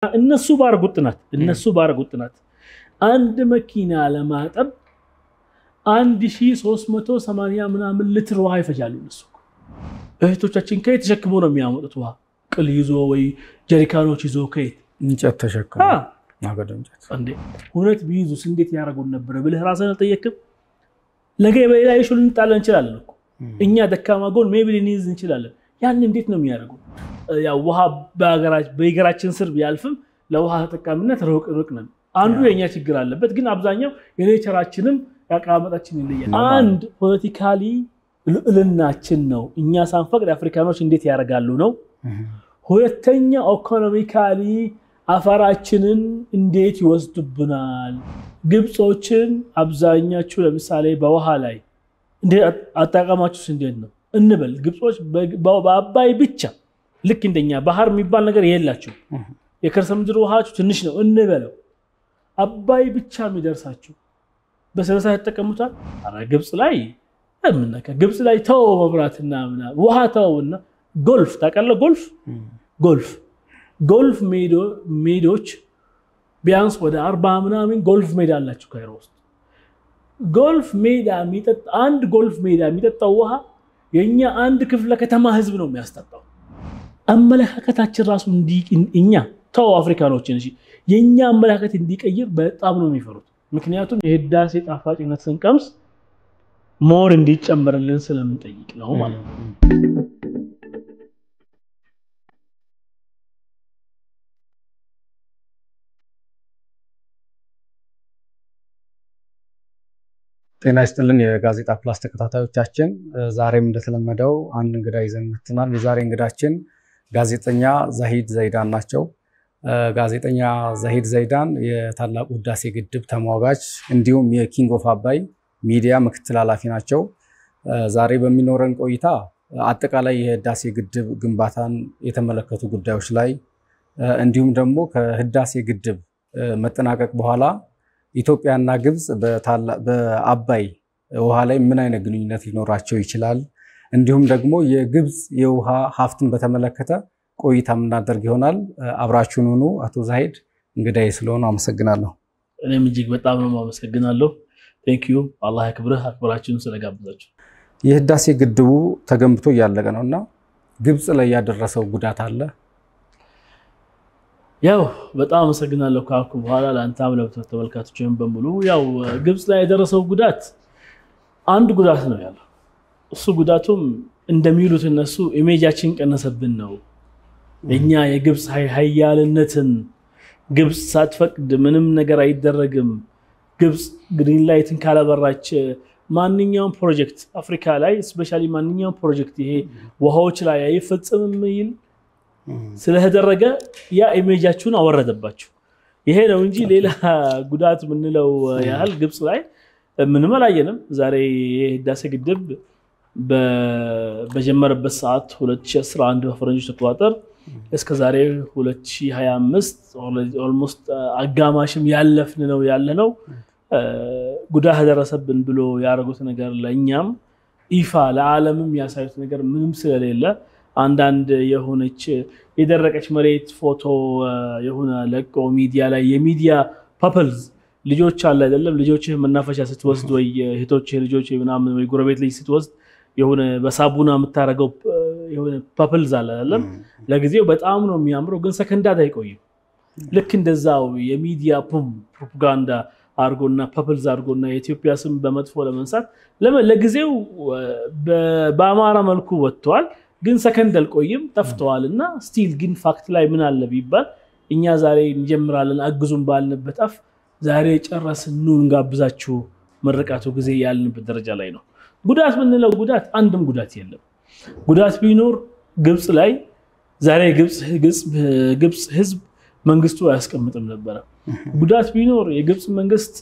እነሱ ባረጉት ጥናት አንድ መኪና ለማጠብ 1380 ምናምን ሊትር ውሃ ይፈጃሉ እነሱ እህቶቻችን ከየት ተሸክመው ነው የሚያመጡት ውሃ ቅል ይዞ ወይ ጀሪካኖች ይዞ ከየት እንጨት ተሸክመው ማገዶ እንጨት እንዴ ሁነት ቢይዙስ እንዴት ያረጉን ነበር ብለህ ራስህን አልጠየቅም ለገበያ ላይ ሹል እንጣለን እንችላለን እኮ እኛ ደካማ ጎን ሜቢ ሊኒዝ እንችላለን ያን እንዴት ነው የሚያደርጉት ያው ውሃ በሀገራችን ስር ቢያልፍም ለውሃ ተጠቃሚነት ሩቅ ነን አንዱ የኛ ችግር አለበት ግን አብዛኛው የኔቸራችንም ያቃመጣችን ይለያል አንድ ፖለቲካሊ ልዕልናችን ነው እኛ ሳንፈቅድ አፍሪካኖች እንዴት ያረጋሉ ነው ሁለተኛ ኢኮኖሚካሊ አፈራችንን እንዴት ይወስዱብናል ግብጾችን አብዛኛቸው ለምሳሌ በውሃ ላይ እንዴ አጣቃማችሁስ እንዴት ነው እንበል ግብጾች በአባይ ብቻ ልክ እንደኛ ባህር የሚባል ነገር የላችሁ የከርሰ ምድር ውሃችሁ ትንሽ ነው እንበለው አባይ ብቻ የሚደርሳችሁ በሰላሳ ተጠቀሙታል አረ ግብጽ ላይ ምንነካ ግብጽ ላይ ተው መብራትና ውሃ ተውና ጎልፍ ታቀለ ጎልፍ ሜዶች ቢያንስ ወደ 40 ምናምን ጎልፍ ሜዳ አላችሁ ካይሮ ውስጥ ጎልፍ ሜዳ የሚጠጣ አንድ ጎልፍ ሜዳ የሚጠጣው ውሃ የኛ አንድ ክፍለ ከተማ ህዝብ ነው የሚያስጠጣው አመለካከታችን ራሱ እኛ ተው አፍሪካኖችን እሺ የኛ አመለካከት እንዲቀይር በጣም ነው የሚፈሩት ምክንያቱም የህዳሴ ጣፋጭነት ስንቀምስ ሞር እንዲጨመርልን ስለምንጠይቅ ነው ማለት ነው ጤና ይስጥልን የጋዜጣ ፕላስ ተከታታዮቻችን ዛሬም እንደተለመደው አንድ እንግዳ ይዘን መጥተናል የዛሬ እንግዳችን ጋዜጠኛ ዛሂድ ዘይዳን ናቸው ጋዜጠኛ ዛሂድ ዘይዳን የታላቁ ህዳሴ ግድብ ተሟጋች እንዲሁም የኪንግ ኦፍ አባይ ሚዲያ ምክትል ኃላፊ ናቸው ዛሬ በሚኖረን ቆይታ አጠቃላይ የህዳሴ ግድብ ግንባታን የተመለከቱ ጉዳዮች ላይ እንዲሁም ደግሞ ከህዳሴ ግድብ መጠናቀቅ በኋላ ኢትዮጵያና ግብጽ በአባይ ውሃ ላይ ምን አይነት ግንኙነት ሊኖራቸው ይችላል እንዲሁም ደግሞ የግብጽ የውሃ ሀብትን በተመለከተ ቆይታ ምናደርግ ይሆናል አብራችሁን ሁኑ አቶ ዛሂድ እንግዳዬ ስለሆነ አመሰግናለሁ እኔም እጅግ በጣም ነው አመሰግናለሁ ቴንክ ዩ አላህ ያክብርህ አክብራችሁን ስለጋበዛችሁ የህዳሴ ግድቡ ተገንብቶ ያለቀ ነውና ግብጽ ላይ ያደረሰው ጉዳት አለ ያው በጣም አመሰግናለሁ ካልኩ በኋላ ለአንተም ለተመልካቾችም በሙሉ ያው ግብጽ ላይ ያደረሰው ጉዳት አንድ ጉዳት ነው ያለው እሱ ጉዳቱም እንደሚሉት እነሱ ኢሜጃችን ቀነሰብን ነው እኛ የግብጽ ኃያልነትን ግብጽ ሳትፈቅድ ምንም ነገር አይደረግም ግብጽ ግሪን ላይትን ካላበራች ማንኛውም ፕሮጀክት አፍሪካ ላይ ስፔሻሊ ማንኛውም ፕሮጀክት ይሄ ውሃዎች ላይ አይፈጸምም ይል ስለተደረገ ያ ኢሜጃችሁን አወረደባችሁ ይሄ ነው እንጂ ሌላ ጉዳት ምንለው ያህል ግብጽ ላይ ምንም አላየንም ዛሬ የህዳሴ ግድብ በጀመረበት ሰዓት 2011 በፈረንጆች ተቋጠር እስከ ዛሬ 2025 ኦልሞስት አጋማሽም ያለፍን ነው ያለነው ጉዳት ደረሰብን ብሎ ያረጉት ነገር ለኛም ይፋ ለዓለምም ያሳዩት ነገር ምንም ስለሌለ አንዳንድ የሆነች የደረቀች መሬት ፎቶ የሆነ ለቆ ሚዲያ ላይ የሚዲያ ፓፕልስ ልጆች አለ አይደለም ልጆችህ መናፈሻ ስትወስድ ወይ እህቶች ልጆች ምናምን ወይ ጎረቤት ልጅ ስትወስድ የሆነ በሳቡና የምታረገው የሆነ ፓፕልስ አለ አይደለም ለጊዜው በጣም ነው የሚያምረው ግን ሰከንዳት አይቆይም ልክ እንደዛው የሚዲያ ፕሮፓጋንዳ አርጎና ፓፕልስ አርጎና የኢትዮጵያ ስም በመጥፎ ለመንሳት ለጊዜው በአማራ መልኩ ወጥቷል ግን ሰከንድ አልቆይም ጠፍቷልና ስቲል ግን ፋክት ላይ ምን አለ ቢባል እኛ ዛሬ እንጀምራለን አግዙን ባልንበት አፍ ዛሬ ጨረስን ኑ እንጋብዛችሁ መረቃቱ ጊዜ ያልንበት ደረጃ ላይ ነው ጉዳት ምንለው ጉዳት አንድም ጉዳት የለም ጉዳት ቢኖር ግብጽ ላይ ዛሬ ግብጽ ህዝብ መንግስቱ አያስቀምጥም ነበር ጉዳት ቢኖር የግብጽ መንግስት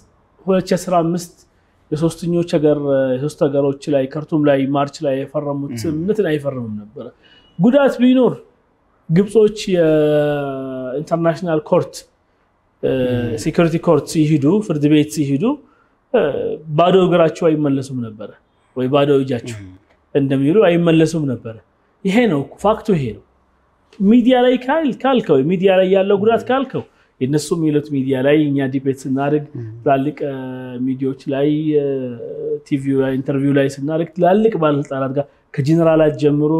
2015 የሶስት ሀገሮች ላይ ካርቱም ላይ ማርች ላይ የፈረሙት ምንትን አይፈርምም ነበር ጉዳት ቢኖር ግብጾች የኢንተርናሽናል ኮርት ሴኩሪቲ ኮርት ይሄዱ ፍርድ ቤት ይሄዱ ባዶ እግራቸው አይመለሱም ነበር ወይ ባዶ እጃቸው እንደሚሉ አይመለሱም ነበር ይሄ ነው ፋክቱ ይሄ ነው ሚዲያ ላይ ካልከው ሚዲያ ላይ ያለው ጉዳት ካልከው የነሱ ሚሉት ሚዲያ ላይ እኛ ዲቤት ስናደርግ ትላልቅ ሚዲያዎች ላይ ቲቪ ላይ ኢንተርቪው ላይ ስናደርግ ትላልቅ ባለስልጣናት ጋር ከጀነራላት ጀምሮ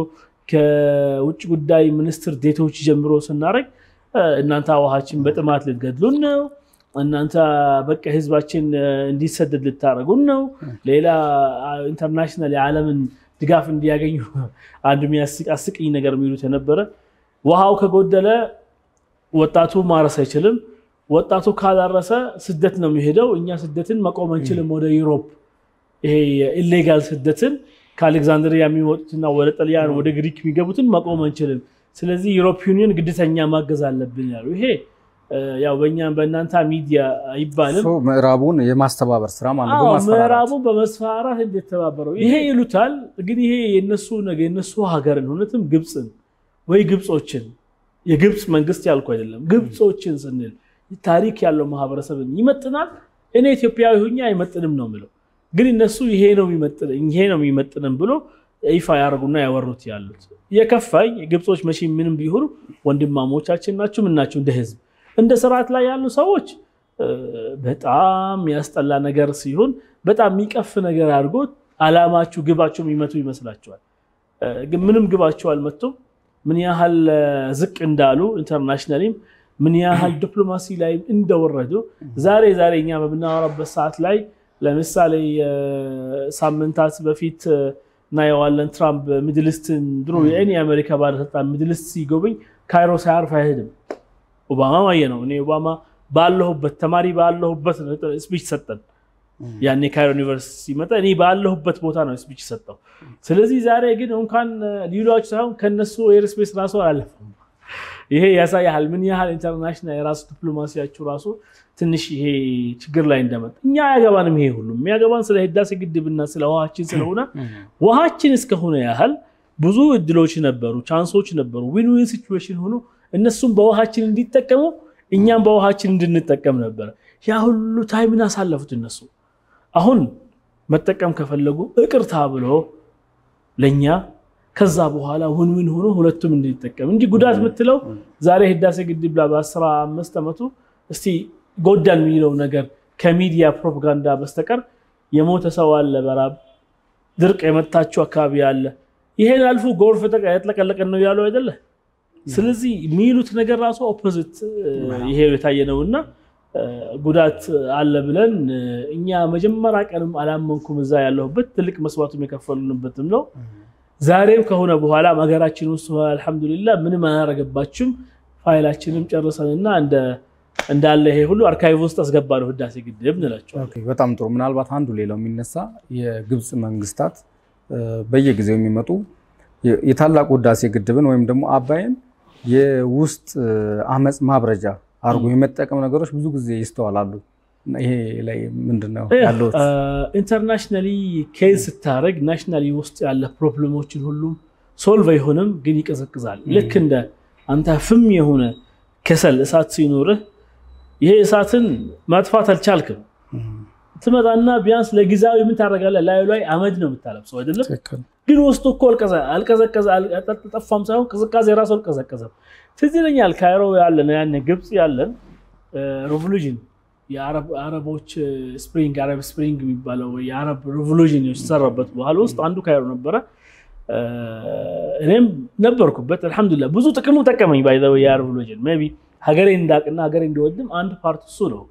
ከውጭ ጉዳይ ሚኒስትር ዴቶች ጀምሮ ስናደርግ እናንተ አዋሃችን በጥማት ልትገድሉን ነው እናንተ በቃ ህዝባችን እንዲሰደድ ልታረጉን ነው ሌላ ኢንተርናሽናል የዓለምን ድጋፍ እንዲያገኙ አንድ የሚያስቀኝ ነገር የሚሉት የነበረ ውሃው ከጎደለ ወጣቱ ማረስ አይችልም ወጣቱ ካላረሰ ስደት ነው የሚሄደው እኛ ስደትን መቆም አንችልም ወደ ዩሮፕ ይሄ ኢሌጋል ስደትን ከአሌክሳንድሪያ የሚወጡትና ወደ ጣሊያን ወደ ግሪክ የሚገቡትን መቆም አንችልም ስለዚህ ዩሮፒ ዩኒየን ግዴታኛ ማገዝ አለብን ያሉ ይሄ ያው በእናንተ ሚዲያ አይባልም ምዕራቡን የማስተባበር ስራ ማለት ነው ምዕራቡ በመስፋራት እንደተባበረው ይሄ ይሉታል ግን ይሄ የነሱ ሀገርን ሆነትም ግብጽን ወይ ግብጾችን የግብጽ መንግስት ያልኩ አይደለም ግብጾችን ስንል ታሪክ ያለው ማህበረሰብን ይመጥናል እኔ ኢትዮጵያዊ ሆኛ አይመጥንም ነው ማለት ግን እነሱ ይሄ ነው የሚመጥነን ብሎ ይፋ ያርጉና ያወሩት ያሉት የከፋኝ ግብጾች መቼ ምንም ቢሆኑ ወንድማሞቻችን ናቸው ምናቸው እንደ ህዝብ እንደ ስርዓት ላይ ያሉ ሰዎች በጣም ያስጠላ ነገር ሲሆን በጣም የሚቀፍ ነገር አድርጎ አላማችሁ ግባችሁ የሚመቱ ይመስላችኋል ግን ምንም ግባችሁ አልመጡም ምን ያህል ዝቅ እንዳሉ ኢንተርናሽናሊም ምን ያህል ዲፕሎማሲ ላይ እንደወረዱ ዛሬ እኛ በመናወራበት ሰዓት ላይ ለምሳሌ ሳምንታት በፊት ናይዋለን ትራምፕ ሚድልስትን ድሮ የኔ አሜሪካ ባለስልጣን ሚድልስት ሲጎበኝ ካይሮ ሳያርፍ አይሄድም ኦባማ ማየነው እኔ ኦባማ ባለሁበት ተማሪ ባለሁበት ስፒች ሰጠን ያኔ ካይሮ ዩኒቨርሲቲ መጣ እኔ ባለሁበት ቦታ ነው ስፒች ሰጠው ስለዚህ ዛሬ ግን እንኳን ሊሏቸው ሳይሆን ከነሱ ኤርስፔስ ራሱ አላለፈም ይሄ ያሳያል ምን ያህል ኢንተርናሽናል የራሱ ዲፕሎማሲያቸው ራሱ ትንሽ ይሄ ችግር ላይ እንደመጣ እኛ ያገባንም ይሄ ሁሉ የሚያገባን ስለ ህዳሴ ግድብና ስለ ውሃችን ስለሆነ ውሃችን እስከሆነ ያህል ብዙ እድሎች ነበሩ ቻንሶች ነበሩ ዊን ዊን ሲቹዌሽን ሆኖ እነሱም በውሃችን እንዲጠቀሙ እኛም በውሃችን እንድንጠቀም ነበር ያ ሁሉ ታይምና ሳለፉት እነሱ አሁን መጠቀም ከፈለጉ እቅርታ ብሎ ለኛ ከዛ በኋላ ውን ሆኖ ሁለቱም እንዲጠቀም እንጂ ጉዳት ምትለው ዛሬ ህዳሴ ግድብ በ15 አመቱ እስቲ ጎዳን የሚለው ነገር ከሚዲያ ፕሮፓጋንዳ በስተቀር የሞተ ሰው አለ በራብ ድርቅ የመታቸው አካባቢ አለ ይሄን አልፎ ጎርፍ ተቀለቀለቀን ነው ያለው አይደለ ስለዚህ ሚሉት ነገር ራሱ ኦፖዚት ይሄ የታየነውና ጉዳት አለ ብለን እኛ መጀመሪያ ቀንም አላመንኩም እዛ ያለሁበት ትልቅ መስዋዕቱም የከፈሉንበትም ነው ዛሬም ከሆነ በኋላ ማገራችን ውስጥ አልহামዱሊላህ ምንም አያረጋባችም ፋይላችንም ጨርሰንና እንዳለ ይሄ ሁሉ አርካይቭ ውስጥ አስገባለው ህዳሴ ግድብ እንላቸው ኦኬ በጣም ጥሩ ምናልባት አንዱ ሌላው የሚነሳ የግብጽ መንግስታት በየጊዜው የሚመጡ የታላቁ ህዳሴ ግድብን ወይም ደግሞ አባይን የውስጥ አመጽ ማብረጃ አርጎ የመጠቀም ነገሮች ብዙ ጊዜ ይስተዋላሉ ይሄ ላይ ምንድነው ያለው ኢንተርናሽናሊ ኬዝ ታረግ ናሽናሊ ውስጥ ያለ ፕሮብሌሞችን ሁሉ ሶልቭ አይሆንም ግን ይቀዘቅዛል ልክ እንደ አንተ ፍም የሆነ ከሰል እሳት ሲኖር ይሄ እሳትን ማጥፋት አልቻልክም ትመጣና ቢያንስ ለጊዜው ምን ታረጋለህ ላይ አመድ ነው የምታለብሰው አይደለም ግን ውስጡ እኮ አልቀዘቀዘ አልጠፋም ሳይሆን ቅዝቃዜ ራሱ አልቀዘቀዘ ትዝለኛል ካይሮ ያለና ያኔ ግብጽ ያለን ሪቮሉሽን የአረቦች ስፕሪንግ አረብ ስፕሪንግ የሚባለው የአረብ ሪቮሉሽን የተሰራበት በኋላ ውስጥ አንዱ ካይሮ ነበረ እኔም ነበርኩበት አልহামዱሊላህ ብዙ ጥቅሙ ተቀመኝ ባይ ዘ ወይ ያ ሪቮሉሽን ሜቢ ሀገሬ እንዳቅና ሀገሬ እንደወድም አንድ ፓርት እሱ ነው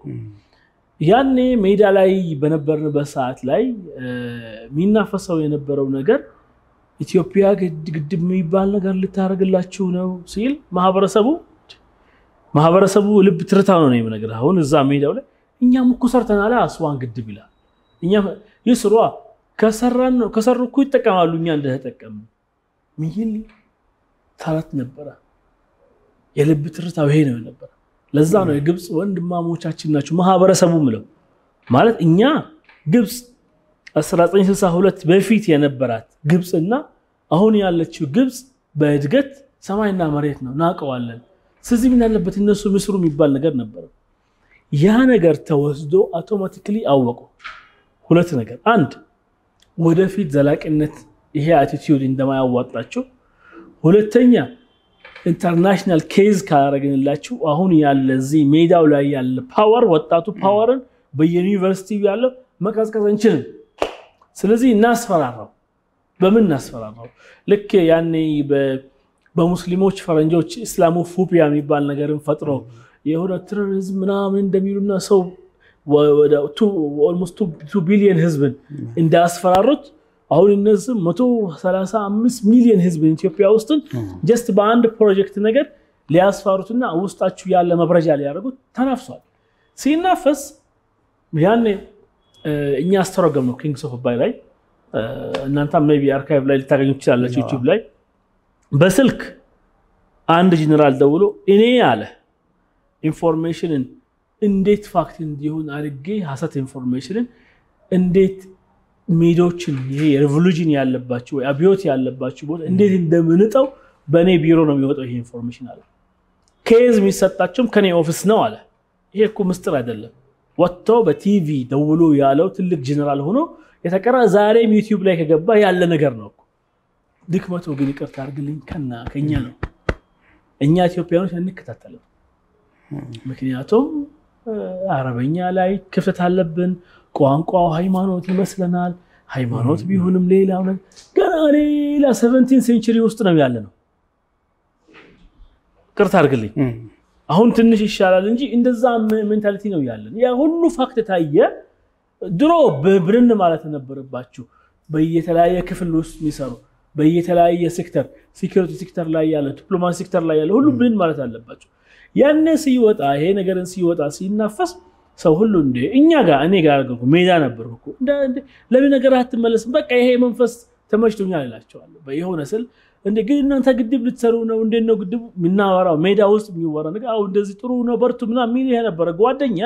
ያኔ ሜዳ ላይ በነበርንበት ሰዓት ላይ ሚናፈሰው የነበረው ነገር ኢትዮጵያ ግድብ የሚባል ነገር ልታረግላችሁ ነው ሲል ማህበረሰቡ ልብ ትርታው ነው ነገር አሁን እዛ ሜዳው ላይ እኛም እኮ ሰርተናል አስዋን ግድብ ይላል እኛም ይስሩ ከሰሩኩ ይተቀማሉ እኛ እንደተጠቀም ሚል ታላት ነበር የልብ ትርታው ይሄ ነው ነበር ለዛ ነው የግብጽ ወንድማሞቻችን ናቸው ማህበረሰቡ ምለው ማለት እኛ ግብጽ 1962 በፊት የነበራት ግብጽና አሁን ያለችው ግብጽ በእድገት ሰማይና መሬት ነው ናቀዋለን ስለዚህ ምን ያለበት እነሱ ምስሩ የሚባል ነገር ነበር ያ ነገር ተወስዶ አውቶማቲካሊ አወቁ ሁለት ነገር አንድ ወደፊት ዘላቂነት ይሄ አቲቲዩድ እንደማያዋጣቸው ሁለተኛ ኢንተርናሽናል ኬዝ ካረግንላችሁ አሁን ያለ እዚህ ሜዳው ላይ ያለ ፓወር ወጣቱ ፓወርን በዩኒቨርሲቲው ያለው መቀዝቀዝ እንችልም ስለዚህ እናስፈራራው በምን እናስፈራራው ልክ ያኔ በሙስሊሞች ፈረንጆች እስላሞፎቢያ የሚባል ነገርን ፈጥሮ የሆነ ቴሮሪዝም ምናምን እንደሚሉና ሰው ወደ almost 2 ቢሊዮን ህዝብን እንዳስፈራሩት አሁን እነዚህ 135 ሚሊዮን ህዝብ ኢትዮጵያ ውስጥ just በአንድ ፕሮጀክት ነገር ሊያስፈራሩትና ውስጣችሁ ያለ መብረጃ ሊያደርጉት ተናፍሷል ሲናፈስ ያኔ እኛ አስተረጎም ነው ኪንግስ ኦፍ አባይ ላይ እናንተ maybe አርካይቭ ላይ ልታገኙ ትችላላችሁ YouTube ላይ በስልክ አንድ ጀነራል ደውሎ እኔ ያለ ኢንፎርሜሽንን እንዴት ፋክት እንዲሆን አድርጌ ሐሰት ኢንፎርሜሽንን እንዴት ሚዲያዎችን ይሄ ሪቮሉሽን ያለባቸው አብዮት ያለባቸው ቦታ እንዴት እንደምንጠው በኔ ቢሮ ነው የሚወጣው ይሄ ኢንፎርሜሽን አለ ኬዝ የሚሰጣቸውም ከኔ ኦፊስ ነው አለ ይሄ እኮ ምስጥር አይደለም ወጥቶ በቲቪ ደውሎ ያለው ትልቅ ጀነራል ሆኖ የተቀራ ዛሬም YouTube ላይ ከገባ ያለ ነገር ነው እኮ ድክመቱ ግን ይቅርታ አድርግልኝ ከኛ ነው እኛ ኢትዮጵያኖች እንከታተለው ምክንያቱም አረበኛ ላይ ክፍተት አለብን ቋንቋው ሃይማኖት ይመስለናል ሃይማኖት ቢሆንም ሌላው ነገር ገና ሌላ 17th century ውስጥ ነው ያለነው ይቅርታ አድርግልኝ አሁን ትንሽ ይሻላል እንጂ እንደዛ ሜንታሊቲ ነው ያለን ያ ሁሉ ፋክት ታየ ድሮ በብርን ማለት ነበርባችሁ በየተለያየ ክፍል ውስጥ የሚሰሩ በየተለያየ ሴክተር ሴኩሪቲ ሴክተር ላይ ያለ ዲፕሎማሲ ሴክተር ላይ ያለ ሁሉ ብርን ማለት አለባችሁ ያኔ ሲወጣ ይሄ ነገርን ሲወጣ ሲናፈስ ሰው ሁሉ እንደ እኛ ጋር እኔ ጋር አርገው ሜዳ ነበርኩ እንደ ለምን ነገር አትመለስ በቃ ይሄ መንፈስ ተመችቶኛል ይላቸዋለሁ በየሆነ ስል እንደ ግን እናንተ ግድብ ልትሰሩ ነው እንደ ነው ግድቡ ምናወራው ሜዳ ውስጥ የሚወራ ነገር አው እንደዚህ ጥሩ ነው በርቱ ምናምን ምን ይሄ ነበር ጓደኛ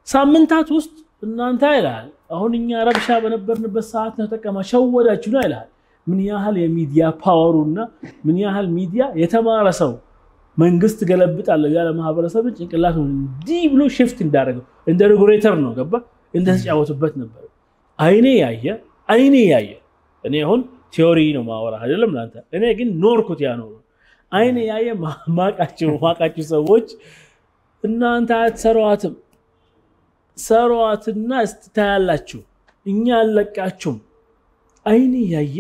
ሳምንታት ውስጥ እናንተ አይላል አሁን እኛ ረብሻ በነበርንበት ሰዓት ነው ተቀማሻው ወዳችሁ ነው አይላል ምን ያህል የሚዲያ ፓወሩና ምን ያህል ሚዲያ የተማረ ሰው መንግስት ገለብጣለ ያለ ማህበረሰብ ጭንቅላቱ እንዲ ብሎ ሽፍት እንዳደረገው እንደ ሬጉሌተር ነው ገባ እንደተጫወቱበት ነበር አይኔ ያየ እኔ አሁን ቲዮሪ ነው ማወራ አይደለም ላንተ እኔ ግን ኖርኩት ያ ነው አይኔ ያየ ማቃቸው ሰዎች እናንተ አትሰሯትም ሰሯትና እስታያላችሁ እኛ አለቃችሁም አይኔ ያየ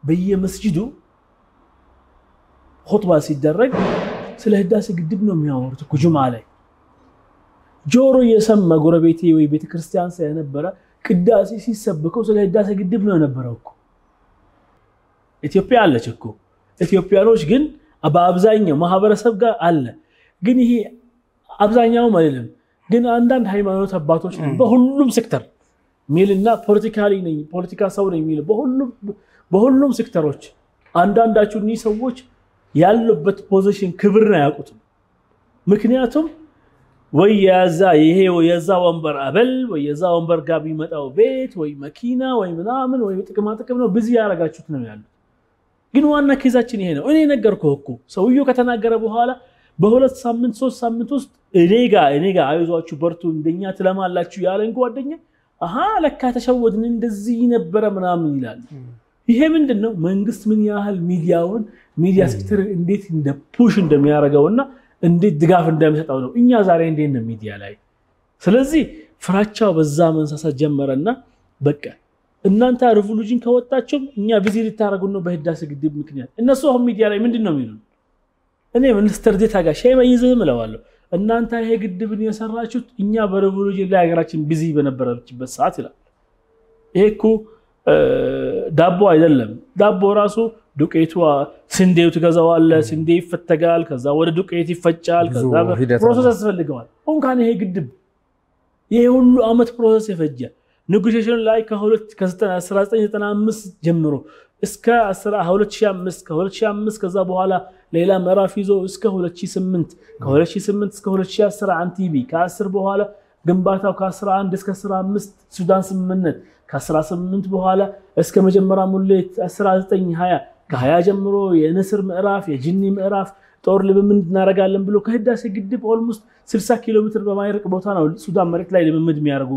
በየመስጂዱ ኹጥባ ሲደረግ ስለ ህዳሴ ግድብ ነው የሚያወሩት እኮ ጁምዓ ላይ ጆሮ የሰማ ጎረቤቴ ወይ ቤተክርስቲያን ሳይነበረ ቅዳሴ ሲሰበከው ስለ ህዳሴ ግድብ ነው ነበረው እኮ ኢትዮጵያ አለች እኮ ኢትዮጵያኖች ግን በአብዛኛው ማህበረሰብ ጋር አለ ግን ይሄ አብዛኛው ማለት ግን አንዳንድ ሃይማኖት አባቶች በሁሉም ሴክተር ሚልና ፖለቲካ ሰው ነው የሚል በሁሉም ሴክተሮች አንዳንዳችሁ እኒ ሰዎች ያሉበት ፖዚሽን ክብርና ያቁት ምክንያቱም ወይ የዛ ወንበር አበል ወይ የዛ ወንበር ጋር ቢመጣው ቤት ወይ መኪና ወይ ምናምን ወይ ጥቅም ነው ብዙ ያረጋችሁት ነው ያለው ግን ዋና ኬዛችን ይሄ ነው እኔ ነገርኩህ እኮ ሰውየው ከተናገረ በኋላ በሁለት ሳምንት 3 ሳምንት ውስጥ እኔ ጋር አይዟችሁ በርቱ እንደኛ ትለማላችሁ ያለን ጓደኛ ለካ ተሸወድን እንደዚህ ነበር ምናምን ይላል ይሄ ምንድነው መንግስት ምን ያህል ሚዲያ ሴክተር እንዴት እንደ ፑሽ እንደሚያረጋውና እንዴት ድጋፍ እንደሚሰጣው ነው እኛ ዛሬ እንዴት ነው ሚዲያ ላይ ስለዚህ ፍራቻው በዛ መንሳሳት ጀመረና በቃ እናንተ ሪቮሉሽን ከወጣችሁ እኛ ቢዚ ልታረጉ ነው በህዳሴ ግድብ ምክንያት እነሱ አሁን ሚዲያ ላይ ምንድነው የሚሉት እኔ ሚኒስተር ዴታ ጋር ሻይ ማይዘም ለዋለሁ እናንተ ይሄ ግድብን የሰራችሁት እኛ በሪቮሉሽን ላይ ሀገራችን ቢዚ በነበረችበት ሰዓት ይላል ይሄኩ ዳቦ አይደለም ዳቦ ራሱ ዱቄቱ ስንዴው ተገዛዋለ ስንዴ ይፈተጋል ከዛ ወደ ዱቄት ይፈጫል ከዛ ፕሮሰስ ያስፈልገዋል እንኳን ይሄ ግድብ ይሄ ሁሉ አመት ፕሮሰስ ይፈጃ ኔጎሺዬሽን ላይ ከ1995 ጀምሮ እስከ 2005 ከዛ በኋላ ሌላ ምዕራፍ ይዞ እስከ 2008 ከ2008 እስከ 2010 አንቲቢ ከ10 በኋላ ግንባታው ከ11 እስከ 15 ሱዳን ስምምነት ከ18 በኋላ እስከ መጀመሪያ ሙሌት 1920 ከ20 ጀምሮ የንስር ምዕራፍ የጅኒ ምዕራፍ ጦር ልምምድ እናረጋለን ብሎ ከህዳሴ ግድብ ኦልሞስት 60 ኪሎ ሜትር በማይርቅ ቦታ ነው ሱዳን መሬት ላይ ልምምድ የሚያደርጉ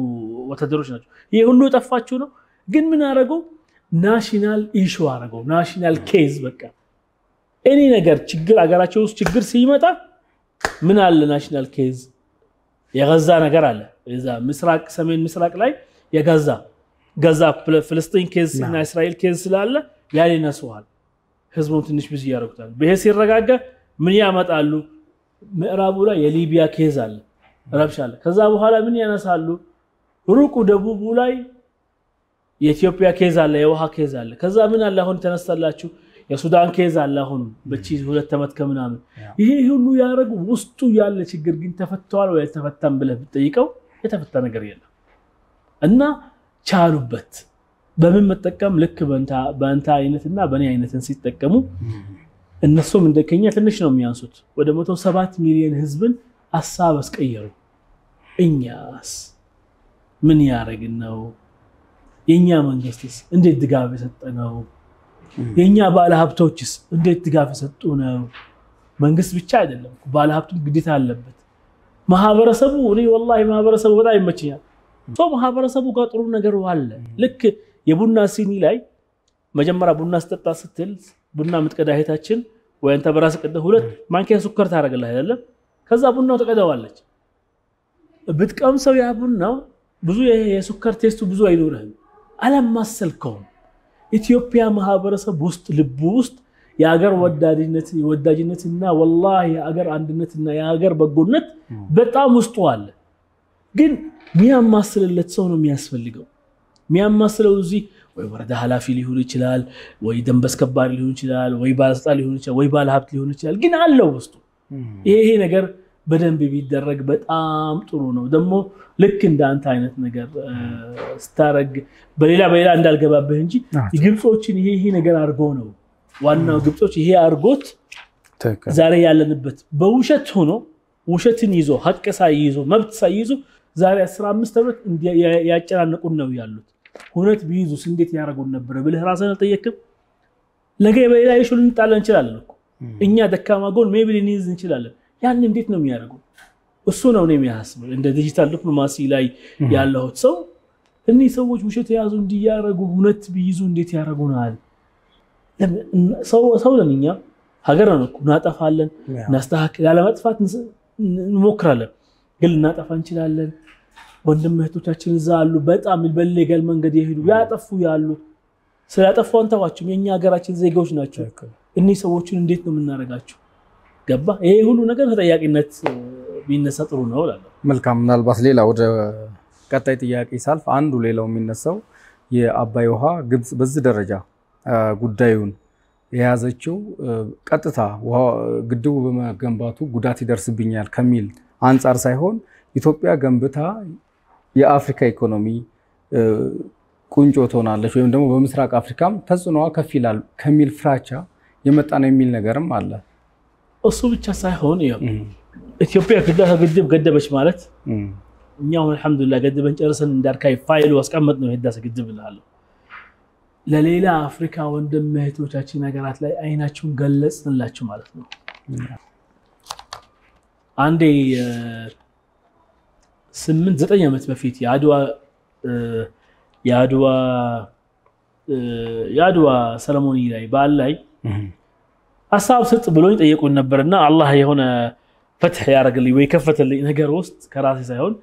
ወታደሮች ናቸው ይሄ ሁሉ ጠፋችሁ ነው ግን ምን አረጋው ናሽናል ኢሹ አረጋው ናሽናል ኬዝ በቃ እኔ ነገር ችግር አገራቸው ውስጥ ችግር ሲመጣ ምን አለ ናሽናል ኬዝ የጋዛ ነገር አለ እዛ ምስራቅ ሰሜን ምስራቅ ላይ የጋዛ ፍልስጤም ኬዝ እና እስራኤል ኬዝ ስላለ ያለ ነስዋል ህዝቡን ትንሽ ብዙ ያረጋግጣል በሄ ሲረጋጋ ምን ያመጣሉ ምዕራቡ ላይ የሊቢያ ኬዝ አለ ረብሻለ ከዛ በኋላ ምን ያነሳሉ ሩቁ ደቡቡ ላይ የኢትዮጵያ ኬዝ አለ የውሃ ኬዝ አለ ከዛ ምን አለ አሁን ተነስተላችሁ የሱዳን ኬዝ አለ አሁን በቺዝ 2 አመት ከምናምን ይሄ ሁሉ ያረጉ ውስጡ ያለ ችግር ግን ተፈቷል ወይ ተፈታም ብለህ ብትጠይቀው የተፈታ ነገር የለም እና ቻሉበት በምን መጠቀም ልክ በእንታ አይነትና በኔ አይነትን ሲጠቀሙ እነሱም እንደከኛ ትንሽ ነው የሚያንሱት ወደ 107 ሚሊዮን ህዝብን ሐሳብ አስቀየሩ እኛስ ምን ያረግነው የኛ መንግስትስ እንዴት ድጋፍ የሰጠነው የኛ ባለ ሀብቶችስ እንዴት ድጋፍ የሰጡ ነው መንግስት ብቻ አይደለም ባለ ሀብቱም ግዴታ አለበት ማህበረሰቡ እኔ والله ማህበረሰቡ በጣም ይመችኛል ማህበረሰቡ ጋር ጥሩ ነገር አለ ልክ የቡና ሲኒ ላይ መጀመሪያ ቡና ስጠጣ ስትል ቡና ምትቀዳ እህታችን ወይ አንተ በራስ ቀደ 2 ማንኪያ ሱከር ታረጋለህ አይደለም ከዛ ቡናው ተቀዳዋለች ብትቀምሰው ያ ቡናው ብዙ የሱከር ቴስቱ ብዙ አይኖርህም አለማሰልከው ኢትዮጵያ ማህበረሰብ ውስጥ ልቡ ውስጥ የሀገር ወዳጅነትና والله የሀገር አንድነትና የሀገር በጎነት በጣም ውስጡ አለ ግን ሚያማስልለት ሰው ነው የሚያስፈልገው ሚያማስለው እዚህ ወይ ወረዳ ኃላፊ ሊሆን ይችላል ወይ ደንበስ ከባድ ሊሆን ይችላል ወይ ባለስልጣን ሊሆን ይችላል ወይ ባለሀብት ሊሆን ይችላል ግን አለው ውስጡ ይሄ ነገር በደንብ ቢደረግ በጣም ጥሩ ነው ደሞ ልክ እንዳንተ አይነት ነገር ስታረግ በሌላ እንዳልገባብህ እንጂ ግብጾችን ይሄ ነገር አርጎ ነው ዋናው ግብጾች ይሄ አርጎት ዛሬ ያለንበት በውሸት ሆኖ ውሸትን ይዞ ሐቅ ሳይይዞ መብት ሳይይዞ ዛሬ 15 አመት ያጨናነቁን ነው ያሉት ሁነት ቢይዙስ እንዴት ያረጉን ነበር ብለህ ራስህን አልጠየቅም ለገ በሌላ ይሹልን እንጣለን እንችላለን እኮ እኛ ደካማ ጎን ሜቢ ሊኒዝ እንችላለን ያን እንዴት ነው የሚያደርጉት እሱ ነው ነው የሚያስበው እንደ ዲጂታል ዲፕሎማሲ ላይ ያለው ሰው እነዚህ ሰዎች ውሸት ያዙ እንዲያረጉ ሁነት ቢይዙ እንዴት ያረጉናል ሰው ለኛ ሀገር ነው እኮ ናጠፋለን ናስተካክል ያለ መጥፋት እንሞክራለን ግን እናጠፋ እንችላለን ወንድም እህቶቻችን ዛሉ በጣም በለገል መንገድ ይሄዱ ያጠፉ ያሉ ስለያጠፋው አንተዋቸው የኛ ሀገራችን ዜጋዎች ናቸው እነዚህ ሰዎችን እንዴት ነው የምናረጋቸው ገባ ይሄ ሁሉ ነገር ተጠያቂነት ቢነሳ ጥሩ ነው እላለሁ መልካም ምናልባት ሌላ ወደ ቀጣይ ጥያቄ ሳልፍ አንዱ ሌላው የሚነሳው የአባይ ውሃ ግብጽ በዚህ ደረጃ ጉዳዩን የያዘችው ቀጥታ ግድቡ በመገንባቱ ጉዳት ይደርስብኛል ከሚል አንፃር ሳይሆን ኢትዮጵያ ገንብታ የአፍሪካ ኢኮኖሚ ቁንጮ ትሆናለች ወይም ደግሞ በምስራቅ አፍሪካም ተጽዕኖዋ ከፍ ይላል ከሚል ፍራቻ የመጣ ነው የሚል ነገርም አለ እሱ ብቻ ሳይሆን ኢትዮጵያ ህዳሴ ግድብ ገደበች ማለት እኛው አልহামዱሊላህ ገደበን ጨርሰን እንዳርካይ ፋይሉ አስቀመጥ ነው ህዳሴ ግድብ ብለዋል ለሌላ አፍሪካ ወንድም እህቶቻችን ሀገራት ላይ አይናችሁን ገለጽንላችሁ ማለት ነው አንዴ 8-9 አመት በፊት ያድዋ ሰለሞኒ ላይ ባላይ ሐሳብ ስጥ ብሎኝ ጠየቁን ነበርና አላህ የሆነ ፈትህ ያረግልኝ ወይ ከፈተልኝ ነገር ውስጥ ከራሴ ሳይሆን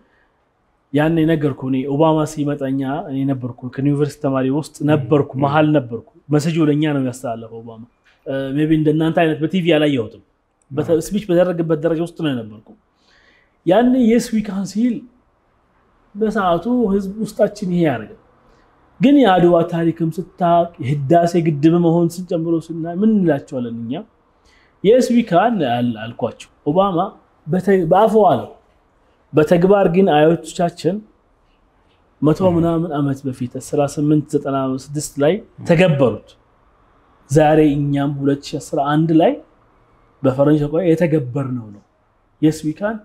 ያኔ ነገርኩ እኔ ኦባማ ሲመጣኛ እኔ ነበርኩ ከዩኒቨርሲቲ ተማሪ ውስጥ ነበርኩ መሃል ነበርኩ መሰጁ ለኛ ነው ያስተላልፈው ኦባማ ሜቢ እንደናንተ አይነት በቲቪ ያላየሁትም በስፒች በደረገበት ደረጃ ውስጥ ነው ነበርኩ ያኔ yes we can ሲል በሰዓቱ ህዝብ ውስጣችን ይሄ ያረገ ግን ያድዋ ታሪክም ስታቅ ህዳሴ ግድብ መሆን ሲጀምሮ ስና ምን እንላቸዋለን እኛ yes we can አልኳቸው ኦባማ በአፈዋለ በተግባር ግን አያቶቻችን 100 ምናምን አመት በፊት 1896 ላይ ተገበሩት ዛሬ እኛም 2011 ላይ በፈረንጅ ቋንቋ የተገበርነው ነው yes we can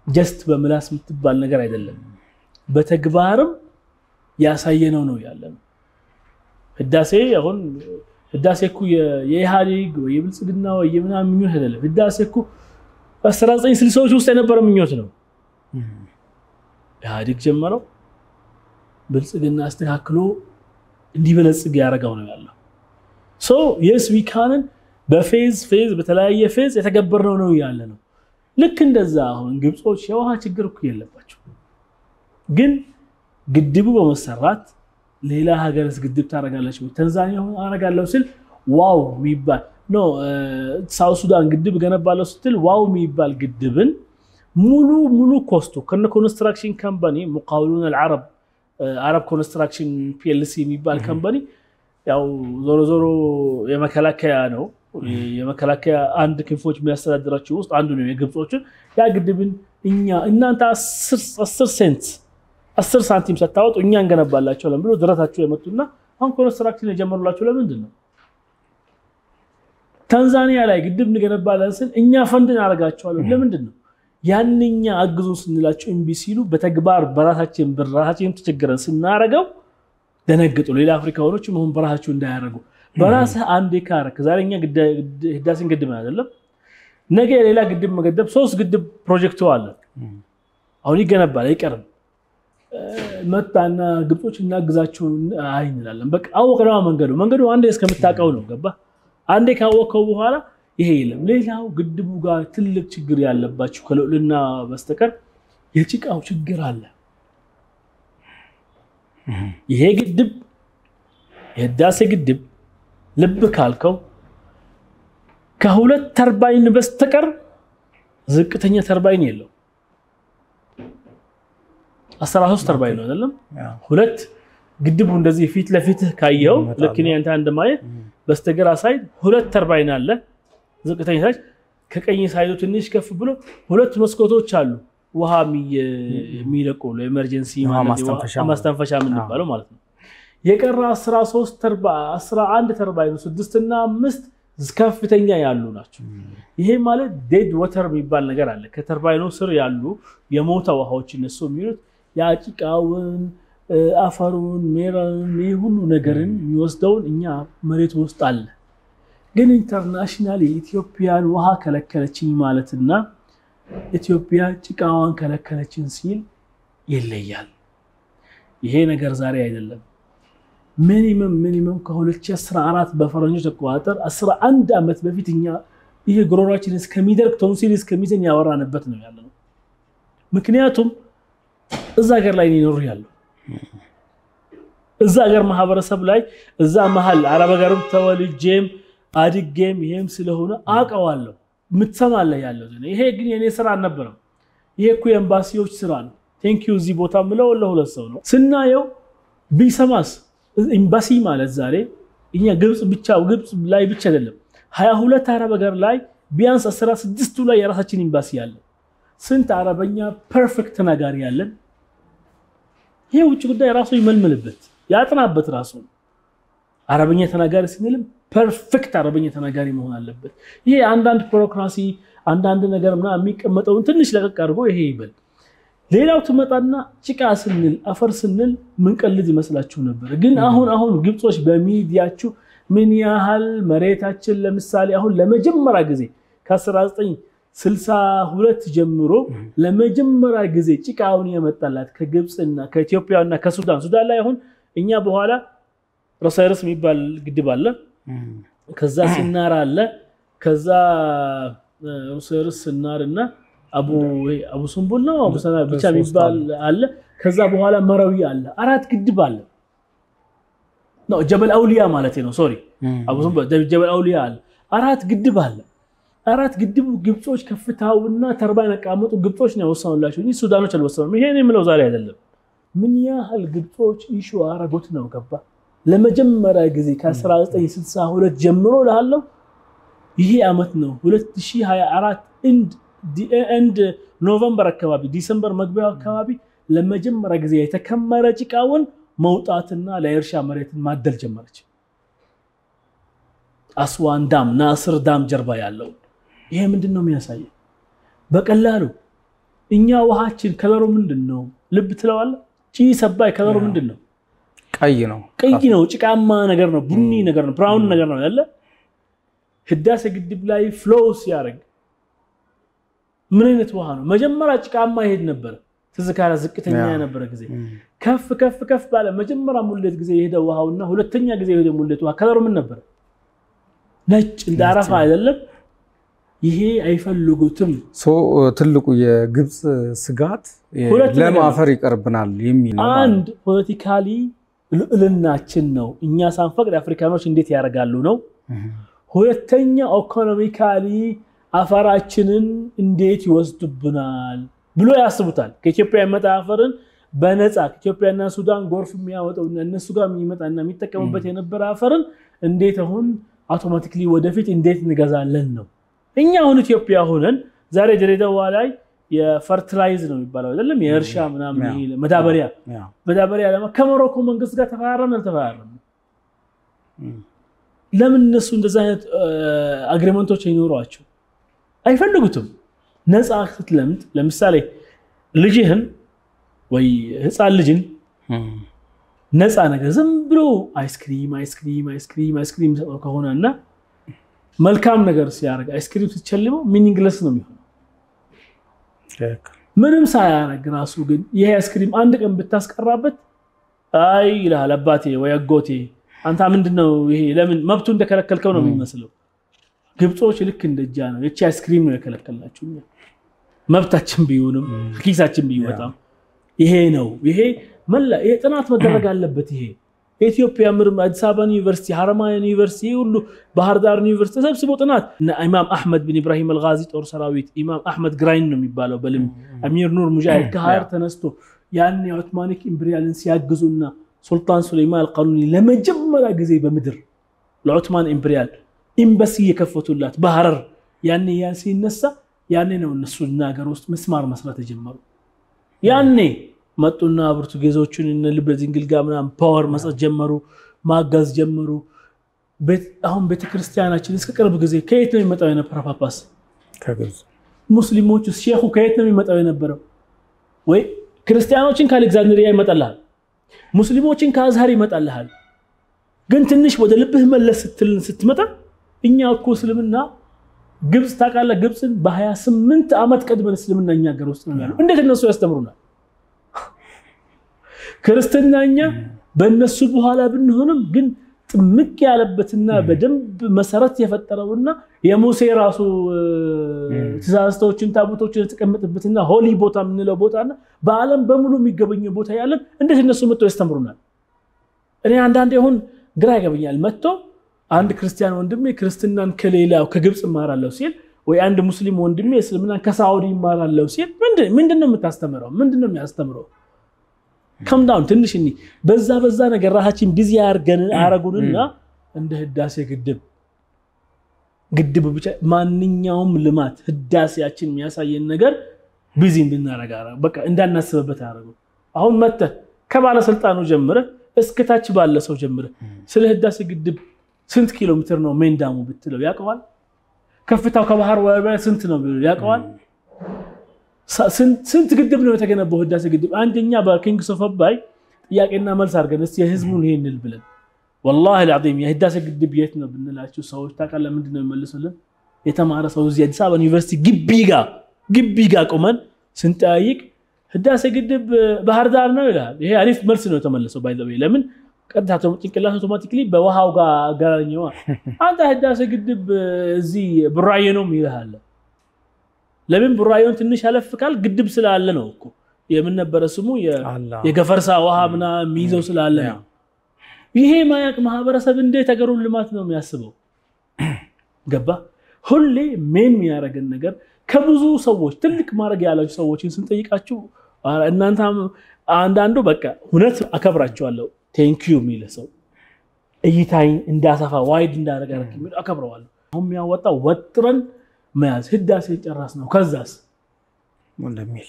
just በምላስ ምትባል ነገር አይደለም በተግባርም ያሳየነው ነው ያለው ህዳሴ አሁን ህዳሴ እኮ የኢሃዲግ ወይ የብልጽግና ወይ የምናምን ምኞት አይደለም ህዳሴ እኮ በ1960ዎች ውስጥ የነበረ ምኞት ነው ኢሃዲግ ጀመረው ብልጽግና አስተካክሎ እንዲበለጽግ ያረጋው ነው ያለው so yes we can በፌዝ በተለያየ ፌዝ የተገበረው ነው ያለ ነው ልክ እንደዛ አሁን ግብጾች የውሃ ችግር እኮ የለባቸው ግን ግድቡ በመሰራት ሌላ ሀገርስ ግድብ ታረጋለች ታንዛኒያ አረጋለው ሲል ዋው ሚባል ኖ ሳውዝ ሱዳን ግድብ ገነባለው ስትል ዋው ሚባል ግድብን ሙሉ ኮስቱ ከነ ኮንስትራክሽን ካምፓኒ ሙቃውሉን العرب አረብ ኮንስትራክሽን ፒኤልሲ ሚባል ካምፓኒ ያው ዞሮ የመከላከያ ነው የመከላከያ አንድ ክንፎች የሚያስተዳድራቸው ውስጥ አንዱ ነው የግብጾችን ያ ግድብን እናንተ 10 ሳንቲም ሰጣውት እኛ እንገነባላችሁ ለምብሎ ድረታችሁ የመጡና አሁን ኮንስትራክሽን የጀመሩላችሁ ለምንድን ነው ታንዛኒያ ላይ ግድብ እንገነባለን ስል እኛ ፈንድ እናረጋቸዋለን ለምንድን ነው ያንኛ አግዙ ስንላችሁ ኤምቢሲሉ በተግባር በራሳችን በራሳችን ተቸግረን ስናረጋው ደነግጡ ሌላ አፍሪካኖች መሆን በራሳቸው እንዳያረጉ በራሳ አንድ ካረክ ዛሬኛ ህዳሴን ግድብ አይደለም ነገ ሌላ ግድብ መገደብ 3 ግድብ ፕሮጀክቱ አለ አሁን ይገነባል አይቀርም መጣና ግብጾች እናግዛችሁ አይንላለን በቃ አወቀና መንገዱ አንዴ እስከምታቀው ነው ገባ አንዴ ካወቀው በኋላ ይሄ የለም ሌላው ግድቡ ጋር ትልቅ ችግር ያለባችሁ ከለልና በስተቀር የጭቃው ችግር አለ ይሄ ግድብ የህዳሴ ግድብ ልብ ካልከው ከሁለት ተርባይን በስተቀር ዝቅተኛ ተርባይን የለው 13 ተርባይን ነው አይደለም ሁለት ግድቡ እንደዚህ ፊት ለፊት ካየው ለኪኔ አንተ እንደማየ በስተግራ ሳይድ ሁለት ተርባይን አለ ዝቅተኛ ሳይድ ከቀኝ ሳይዱ ትንሽ ከፍ ብሎ ሁለት መስኮቶች አሉ ውሃ የሚለቁ ለኤመርጀንሲ ማስተንፈሻ ምን ይባላል ማለት ነው የቀራ 13 ተርባይን 11 ተርባይን 6 እና 5 ከፍተኛ ያሉ ናቸው ይሄ ማለት ዴድ ዋተር የሚባል ነገር አለ ከተርባይኑ ስር ያሉ የሞታ ውሃዎች እነሱ የሚሉት ያጭቃውን አፈሩን ሜራን ሁሉ ነገርን የሚወስደውን እኛ መሬት ውስጥ አለ ግን ኢንተርናሽናል ኢትዮጵያን ውሃ ከለከለችኝ ማለትና ኢትዮጵያ ጭቃዋን ከለከለችን ሲል ይለያል ይሄ ነገር ዛሬ አይደለም ሚኒመም ከ2014 በፈረንጆች ተቋጣጠር 11 አመት በፊትኛ ይሄ ግሮራችን እስከሚደርቅ ቶንሲል እስከሚዘን ያወራንበት ነው ያለው ምክንያቱም እዛ ሀገር ላይ ነው ያለው እዛ ሀገር ማህበረሰብ ላይ እዛ መሃል አረብ ሀገርም ተወልጄም አድጌም ይሄም ስለሆነ አቀዋለሁ ምትሰማለ ያለው ይሄ ግን የኔ ስራ አልነበረም ይሄ እኮ የኤምባሲዎች ስራ ነው ቴንክ ዩ ዚ ቦታ ምለው ለሁለት ሰው ነው ስናየው ቢሰማስ ኤምባሲ ማለት ዛሬ እኛ ግብጽ ላይ ብቻ አይደለም 22 አረብ ሀገር ላይ ቢያንስ 16ቱ ላይ የራሳችን ኤምባሲ ያለ ስንት አረበኛ ፐርፌክት ተናጋሪ ያለን ይሄ ውጭ ጉዳይ ራሱ ይመልመልበት ያጥናበት ራሱ አረበኛ ተናጋሪ ስንልም ፐርፌክት አረበኛ ተናጋሪ መሆን አለበት ይሄ አንዳንድ ፕሮክራሲ አንዳንድ ነገርና የሚቀመጠው ትንሽ ለቀቅ አድርጎ ይሄ ይበል ሌላው ተመጣና ጭቃ ስንል አፈር ስንል ምን ቀልድ ይመስላችሁ ነበር ግን አሁን ግብጾች በሚዲያችሁ ምን ያህል መሬታችን ለምሳሌ አሁን ለመጀመሪያ ጊዜ ከ1962 ጀምሮ ለመጀመሪያ ጊዜ ጭቃውን የመጣላት ከግብጽና ከኢትዮጵያና ከሱዳን ላይ አሁን እኛ በኋላ ሮሳይረስ የሚባል ግድብ አለ ከዛ ሲናራ አለ ከዛ ሮሳይረስ ሲናርና አቡ ሱምቡል ነው አቡ ሰና ብቻ የሚባል አለ ከዛ በኋላ መራዊ አለ አራት ግድብ አለ ነው ጀበል አውሊያ ማለት ነው ሶሪ አቡ ሱምቡል ጀበል አውሊያ አለ አራት ግድብ አለ አራት ግድብ ግብጾች ከፍታውና ተርባይን አቃመጡ ግብጾች ነው ወሰኑላችሁ እንጂ ሱዳኖች አልወሰኑም ይሄ ነው ምለው ዛሬ አይደለም ምን ያህል ግብጾች ኢሹ አረጉት ነው ገባ ለመጀመሪያ ጊዜ ከ1962 ጀምሮ ለሃለው ይሄ አመት ነው 2024 end ኖቬምበር አካባቢ ዲሴምበር መግቢያ አካባቢ ለመጀመሪያ ጊዜ የተከመረ ጭቃውን መውጣትና ለእርሻ መሬትን ማደል ጀመረች አስዋን ዳም ናስር ዳም ጀርባ ያለው ይሄ ምንድነው የሚያሳየው በቀላሉ እኛ ውሃችን ከለሩ ምንድነው ልብ ትለዋለ ጪስ አባይ ከለሩ ምንድነው ቀይ ነው ጭቃማ ነገር ነው ቡኒ ነገር ነው ብራውን ነገር ነው ያለ ህዳሴ ግድብ ላይ ፍሎውስ ያረግ ምን አይነት ውሃ ነው መጀመሪያ ጭቃማ ይሄድ ነበር ተዝካራ ዝቅተኛ ነበር ጊዜ ከፍ ባለ መጀመሪያ ሙሌት ጊዜ ይሄደ ውሃውና ሁለተኛ ጊዜ ይሄደ ሙሌት ውሃ ከለሩ ምን ነበር ነጭ እንደ አረፋ አይደለም ይሄ አይፈልጉትም ትልቁ የግብጽ ስጋት ለማፈር ይቀርብናል የሚል ነው አንድ ፖለቲካሊ ልዕልናችን ነው እኛ ሳንፈቅድ አፍሪካኖች እንዴት ያረጋሉ ነው ሁለተኛ ኢኮኖሚካሊ አፈራችንን እንዴት ይወስዱብናል ብሎ ያስቡታል ከኢትዮጵያ የመጣ አፈርን በነፃ ኢትዮጵያና ሱዳን ጎርፍ የሚያወጣው እነሱ ጋር የሚመጣና የሚጠቀሙበት የነበረ አፈርን እንዴት አሁን አውቶማቲካሊ ወደፊት እንዴት እንገዛለን ነው እኛ አሁን ኢትዮጵያ ሆነን ዛሬ ድሬዳዋ ላይ የፈርቲላይዝ ነው የሚባለው አይደለም የእርሻ ምናምን መዳበሪያ ለማ ከሞሮኮ መንግስት ጋር ተፈራረም ለምን እነሱ እንደዛ አይነት አግሪመንቶች አይኖሯቸው አይፈልጉትም ነፃ ስትለምጥ ለምሳሌ ልጅህን ወይ ህፃን ልጅን ነፃ ነገር ዝም ብሎ አይስክሪም ሰው ከሆነና መልካም ነገር ሲያርግ አይስክሪም ሲቸልመው ሚኒንግለስ ነው የሚሆነው ምንም ሳያረግ ራሱ ግን ይሄ አይስክሪም አንድ ቀን ብታስቀራበት አይ ይላል አባቴ ወይ አጎቴ አንተ ምንድነው ይሄ ለምን መብቱ እንደከለከልከው ነው የሚመስለው ግብጾች ልክ እንደጃ ነው እቺ አይስክሪም ነው የከለከልናችሁ መብታችን ቢሆንም ኪሳችን ቢወጣም ይሄ ነው ይሄ ጥናት መደረግ አለበት ይሄ ኢትዮጵያ ምርም አዲስ አበባ ዩኒቨርሲቲ ሐረማያ ዩኒቨርሲቲ ሁሉ ባህር ዳር ዩኒቨርሲቲ ተሰብስቦ ጥናት ኢማም አህመድ ብን ኢብራሂም አልጋዚ ጦር ሰራዊት ኢማም አህመድ ግራይን ነው የሚባለው በልም አሚር ኑር ሙጃሂድ ከሃር ተነስቶ ያን የኦቶማኒክ ኢምፔሪያልን ሲያግዙና ሱልጣን ሱለይማን አልቃኑኒ ለመጀመሪያ ጊዜ በመድር ለኦቶማን ኢምፔሪያል ኤምባሲ የከፈቱላት በሐረር ያኔ ሲነሳ ያኔ ነው እነሱ ሀገር ውስጥ መስማር መስራት ጀመሩ ያኔ መጡና ፖርቱጌዞችን እና ልብረዚንግል ጋር ምናምን ፓወር መስጠት ጀመሩ ማጋዝ ጀመሩ አሁን ቤተክርስቲያናችን እስከ ቅርብ ጊዜ ከየት ነው የሚመጣው የነበረው ጳጳስ ከግብጽ ሙስሊሞች ሼኹ ከየት ነው የሚመጣው የነበረው ወይ ክርስቲያኖችን ከአሌክሳንድሪያ ይመጣልሃል ሙስሊሞችን ከአዝሃር ይመጣልሃል ግን ትንሽ ወደ ልብህ መለስ ስትመጣ እኛ እኮ እስልምና ግብጽ ታቃለ ግብጽን በ28 አመት ቀድመን እስልምና እኛ ሀገር ውስጥ ነው ያለው እንዴት እነሱ ያስተምሩናል ክርስቲያናኛ በእነሱ በኋላ ብንሆንም ግን ጥምቅ ያለበትና በደንብ መሰረት የፈጠረውና የሙሴ ራሱ ትዛዝቶችን ታቦቶችን ተቀምጥበትና ሆሊ ቦታ ምንለው ቦታና በአለም በሙሉ የሚገበኘው ቦታ ያለን እንዴት እነሱ መጥተው ያስተምሩናል እኔ አንዳንዴ አሁን ግራ ይገበኛል መጥቶ አንድ ክርስቲያን ወንድሜ ክርስትናን ከሌላው ከግብጽ ማራለው ሲል ወይ አንድ ሙስሊም ወንድሜ እስልምናን ከሳውዲ ማራለው ሲል ምንድነው የምታስተምረው ምንድነው የሚያስተምረው come down ትንሽኒ በዛ ነገር ራሳችን ቢዚ አረጉንና እንደ ህዳሴ ግድብ ብቻ ማንኛውም ልማት ህዳሴያችን የሚያሳየን ነገር ቢዚ እንድናረጋራ በቃ እንዳናስበበት አረጉ አሁን መተ ከባለ ስልጣኑ ጀምረ እስከታች ባለ ሰው ጀምረ ስለ ህዳሴ ግድብ ስንት ኪሎ ሜትር ነው ሜንዳሙ ብትለው ያቀዋል ከፍታው ከባህር ወደ ስንት ነው ያቀዋል ስንት ግድብ ነው የተገነባው ህዳሴ ግድብ አንደኛ በኪንግስ ኦፍ አባይ ጥያቄና መልስ አድርገን እስቲ የህዝቡን ይሄን ልብለን والله العظيم የህዳሴ ግድብ የት ነው ብንላችሁ ሰዎች ታቃለ ምንድነው የሚመልሱልን የተማረ ሰው እዚህ አዲስ አበባ ዩኒቨርሲቲ ግቢ ጋር ቆመን ስንጠይቅ ህዳሴ ግድብ ባህር ዳር ነው ይላል ይሄ አሪፍ መልስ ነው ተመለሰው ባይ ዘ ወይ ለምን ቀጥታ ጭንቅላት አውቶማቲካሊ በውሃው ጋር ጋራኛው አንተ ህዳሴ ግድብ እዚህ ብራዬ ነው ይላል ለምን ብራዬውን ትንሽ ያለፍካል ግድብ ስላለ ነው እኮ የምን ነበር ስሙ የገፈርሳ ውሃ ምና ሚይዘው ስላለ ነው ይሄ ማያቅ ማህበረሰብ እንዴት አገሩን ልማት ነው የሚያስበው ገባ ሁሌ ምን የሚያረጋን ነገር ከብዙ ሰዎች ትልቅ ማረግ ያላችሁ ሰዎችን ስንጠይቃችሁ እናንተ አንዳንዱ በቃ ሁነት አከብራቸዋለሁ ቴንክ ዩ ሚል ሰው እይታይ እንዳሰፋ ዋይድ እንዳረጋረክ ሚል አከብረዋለሁ አሁን የሚያወጣው ወጥረን መያዝ ህዳሴ ጨራስ ነው ከዛስ ወንደሚል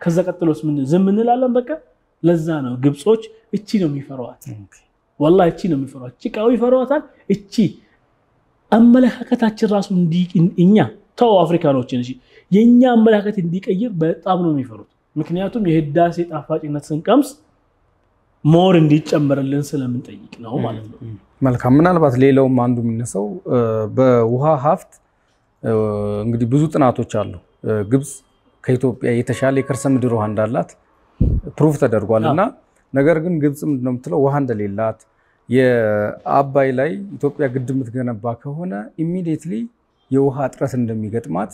ከዛ ቀጥሎስ ምን ዝም እንላለን በቃ ለዛ ነው ግብጾች እቺ ነው የሚፈሯት والله እቺ ነው የሚፈሯት ጭቃው ይፈሯታል እቺ አመለካከታችን ራሱ እኛ ተው አፍሪካኖችን እሺ የኛ አመለካከት እንዲቀይር በጣም ነው የሚፈሩት ምክንያቱም የህዳሴ ጣፋጭነት ስንቀምስ ሞር እንዲጨመርልን ስለምንጠይቅ ነው ማለት ነው መልካም ምናልባት ሌላውም አንዱ የሚነሳው በውሃ ሀብት እንግዲህ ብዙ ጥናቶች አሉ ግብጽ ከኢትዮጵያ የተሻለ የከርሰ ምድር ውሃ እንዳላት ፕሩፍ ተደርጓልና ነገር ግን ግብጽ ምንድነው የምትለው ውሃ እንደሌላት የአባይ ላይ ኢትዮጵያ ግድብ የምትገነባ ከሆነ ኢሚዲየትሊ የውሃ እጥረት እንደሚገጥማት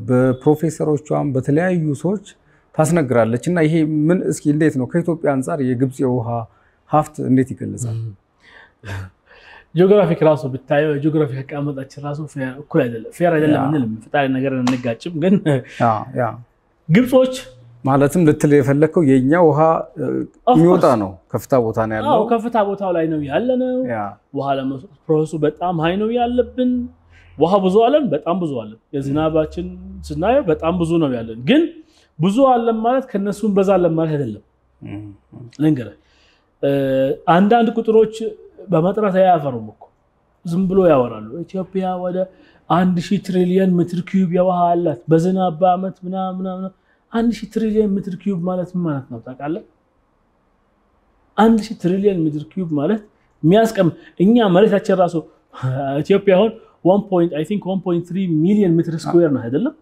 በፕሮፌሰሮቿም በተለያዩ ሰዎች ታስነግራለች። እና ይሄ ምን እስኪ እንዴት ነው ከኢትዮጵያ አንፃር የግብጽ የውሃ ሀብት እንዴት ይገለጻል? ጂኦግራፊክ ራሱ ብታየው ጂኦግራፊክ አቀማመጣችን ራሱ እኩል አይደለም፣ ፌር አይደለም እንልም ፍጣሪ ነገር እንጋጭም። ግን ግብጾች ማለትም ልትል የፈለከው የኛ ውሃ የሚወጣ ነው ከፍታ ቦታ ነው ያለው። ከፍታ ቦታው ላይ ነው ያለነው። ውሃ ለመስጠት ፕሮሰሱ በጣም ሃይ ነው ያለብን። ውሃ ብዙ አለን፣ በጣም ብዙ አለን። የዝናባችን ስናየው በጣም ብዙ ነው ያለን። ግን ብዙ አለን ማለት ከነሱም በዛ አለን ማለት አይደለም። ልንገርህ አንዳንድ ቁጥሮች በመጥራት አያፈሩም እኮ ዝም ብሎ ያወራሉ። ኢትዮጵያ ወደ 1000 ትሪሊየን ሜትር ኪዩብ የውሃ አላት በዝናብ በአመት ምናምን 1000 ትሪሊየን ሜትር ኪዩብ ማለት ምን ማለት ነው ታውቃለህ? 1000 ትሪሊየን ሜትር ኪዩብ ማለት የሚያስቀም እኛ መሬታችን ራሱ ኢትዮጵያ አሁን 1.3 ሚሊዮን ሜትር ስኩዌር ነው አይደለም?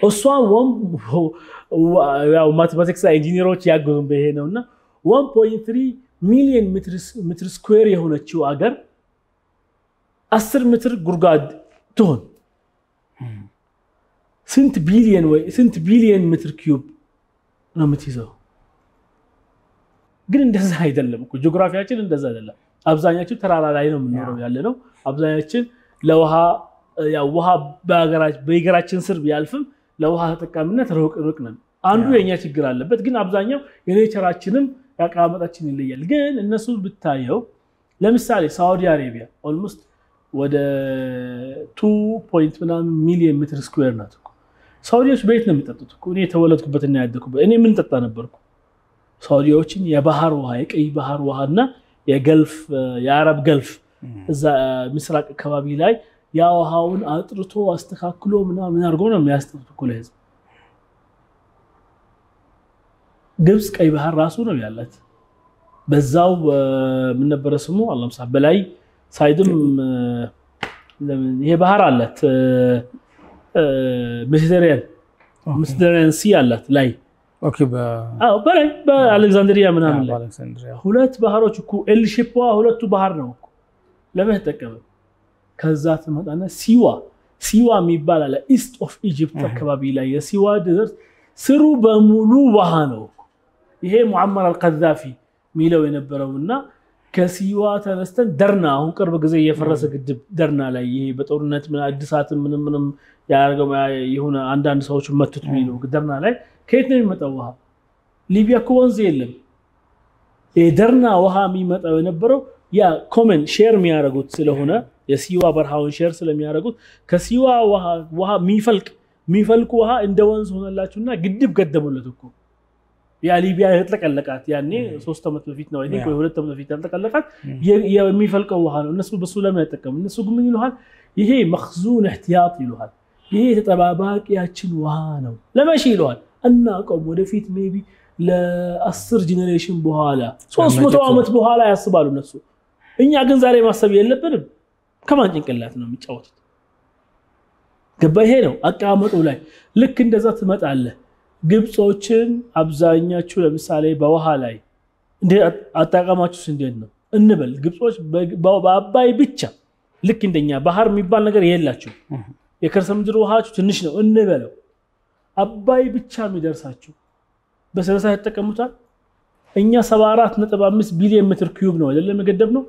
እሷ ያው ማቴማቲክስ ኢንጂነሮች ያገዙን በይሄ ነውና 1.3 ሚሊዮን ሜትር ስኩዌር የሆነችው አገር 10 ሜትር ጉድጓድ ትሆን ስንት ቢሊየን ሜትር ኪዩብ ነው የምትይዘው? ግን እንደዛ አይደለም እኮ ጂኦግራፊያችን እንደዛ አይደለም። አብዛኛችን ተራራ ላይ ነው የምንኖረው ያለነው። አብዛኛችን ለውሃ ያው ውሃ በሀገራችን ስር ቢያልፍም ለውሃ ተጠቃሚነት ሩቅ ነን። አንዱ የኛ ችግር አለበት። ግን አብዛኛው የኔቸራችንም ያቀማመጣችን ይለያል። ግን እነሱ ብታየው ለምሳሌ ሳውዲ አረቢያ ኦልሞስት ወደ 2 ሚሊዮን ሜትር ስኩዌር ናት እኮ። ሳውዲዎች በየት ነው የሚጠጡት እኮ? እኔ የተወለድኩበትና ያደኩበት እኔ ምን ጠጣ ነበርኩ? ሳውዲዎችን የባህር ውሃ የቀይ ባህር ውሃና የገልፍ የአረብ ገልፍ እዛ ምስራቅ አካባቢ ላይ ያ ውሃውን አጥርቶ አስተካክሎ ምናምን አድርጎ ነው የሚያስጠጡት እኮ ለህዝብ። ግብጽ ቀይ ባህር ራሱ ነው ያላት። በዛው ምን ነበር ስሙ አላህ መሰለ በላይ ሳይድም ይሄ ባህር አላት ሜዲተራኒያን ሲ አላት ላይ ኦኬ በላይ በአሌክሳንድሪያ ምናምን ላይ ሁለት ባህሮች እኮ ኤል ሼፕ ሁለቱ ባህር ነው እኮ ለምን ተጠቀመ? ከዛ ተመጣና ሲዋ የሚባል አለ ኢስት ኦፍ ኢጂፕት አካባቢ ላይ የሲዋ ዲዘርት ስሩ በሙሉ ውሃ ነው። ይሄ ሙአመር አልቀዛፊ ሚለው የነበረውና ከሲዋ ተነስተን ደርና አሁን ቅርብ ጊዜ የፈረሰ ግድብ ደርና ላይ ይሄ በጦርነት ምን አዲሳት ምንም ያርገው ይሁን አንዳንድ ሰዎች መጥተው ሚለው ደርና ላይ ከየት ነው የሚመጣው ውሃ? ሊቢያ እኮ ወንዝ የለም። የደርና ውሃ የሚመጣው የነበረው ያ ኮመን ሼር የሚያደርጉት ስለሆነ የሲዋ በርሃውን ሼር ስለሚያደርጉት ከሲዋ ውሃ የሚፈልቅ ውሃ እንደ ወንዝ ሆነላችሁና ግድብ ገደሙለት እኮ። ያ ሊቢያ የተጠቀለቃት ያኔ 3 አመት በፊት ነው አይደል? ወይ 2 አመት በፊት ተጠቀለቃት የሚፈልቀው ውሃ ነው። እነሱ በሱ ለምን አይጠቀሙ? እነሱ ግን ምን ይሉሃል? ይሄ መخزون احتياط ይሉሃል። ይሄ ተጠባባቂያችን ውሃ ነው። ለማሽ ይሉሃል እና ቆም ወደፊት ሜቢ ለ10 ጄኔሬሽን በኋላ 300 አመት በኋላ ያስባሉ እነሱ። እኛ ግን ዛሬ ማሰብ የለብንም። ከማን ጭንቅላት ነው የሚጫወቱት? ገባ? ይሄ ነው አቀማመጡ ላይ ልክ እንደዛ ትመጣለህ። ግብጾችን አብዛኛችሁ ለምሳሌ በውሃ ላይ እንደ አጣቀማችሁስ እንዴት ነው እንበል? ግብጾች በአባይ ብቻ ልክ እንደኛ ባህር የሚባል ነገር የላችሁ። የከርሰ ምድር ውሃችሁ ትንሽ ነው እንበለው። አባይ ብቻ የሚደርሳችሁ በሰላሳ ተጠቀሙታል። እኛ 74.5 ቢሊዮን ሜትር ኪዩብ ነው አይደለም የገደብ ነው።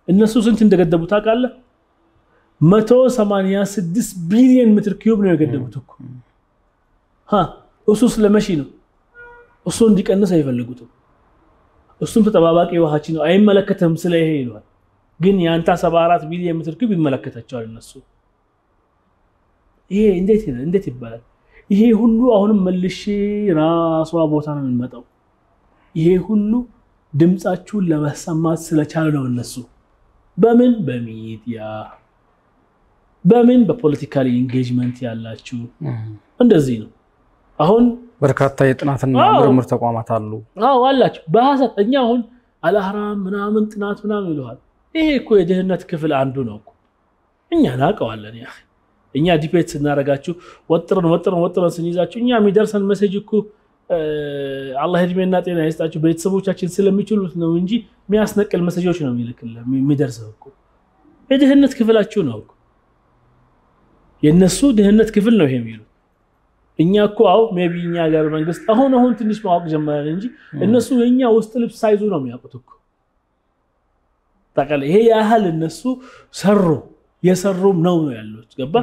እነሱ ስንት እንደገደቡት ታውቃለህ? 186 ቢሊዮን ሜትር ኪዩብ ነው የገደቡት እኮ። እሱ ስለመሺ ነው። እሱ እንዲቀንስ አይፈልጉትም። እሱም ተጠባባቂ ውሃችን ነው አይመለከተም ስለ ይሄ ይሏል። ግን ያንተ 74 ቢሊዮን ሜትር ኪዩብ ይመለከታቸዋል እነሱ። ይሄ እንዴት ይባላል? ይሄ ሁሉ አሁንም መልሼ ራሷ ቦታ ነው የሚመጣው። ይሄ ሁሉ ድምጻችሁን ለማሰማት ስለቻለ ነው እነሱ። በምን በሚዲያ በምን በፖለቲካል ኢንጌጅመንት ያላችሁ እንደዚህ ነው። አሁን በርካታ የጥናትና ምርምር ተቋማት አሉ። አላችሁ በሐሰተኛ አሁን አልአህራም ምናምን ጥናት ምናምን ይሉሃል። ይሄ እኮ የደህንነት ክፍል አንዱ ነው እኮ። እኛ ናቀዋለን ያ እኛ ዲቤት ስናረጋችሁ ወጥረን ስንይዛችሁ እኛ የሚደርሰን ሜሴጅ እኮ አላህ እድሜና ጤና ይስጣቸው ቤተሰቦቻችን ስለሚችሉት ነው እንጂ የሚያስነቅል መሰጆች ነው የሚደርሰው እኮ የድህነት ክፍላቸው ነው እኮ የነሱ ድህነት ክፍል ነው ይሄ የሚሉት እኛ እኮ አው ሜቢ እኛ ጋር መንግስት አሁን ትንሽ ማወቅ ጀመረ እንጂ እነሱ የኛ ውስጥ ልብስ ሳይዙ ነው የሚያውቁት እኮ ታቀለ ይሄ ያህል እነሱ የሰሩም ነው ያሉት ገባ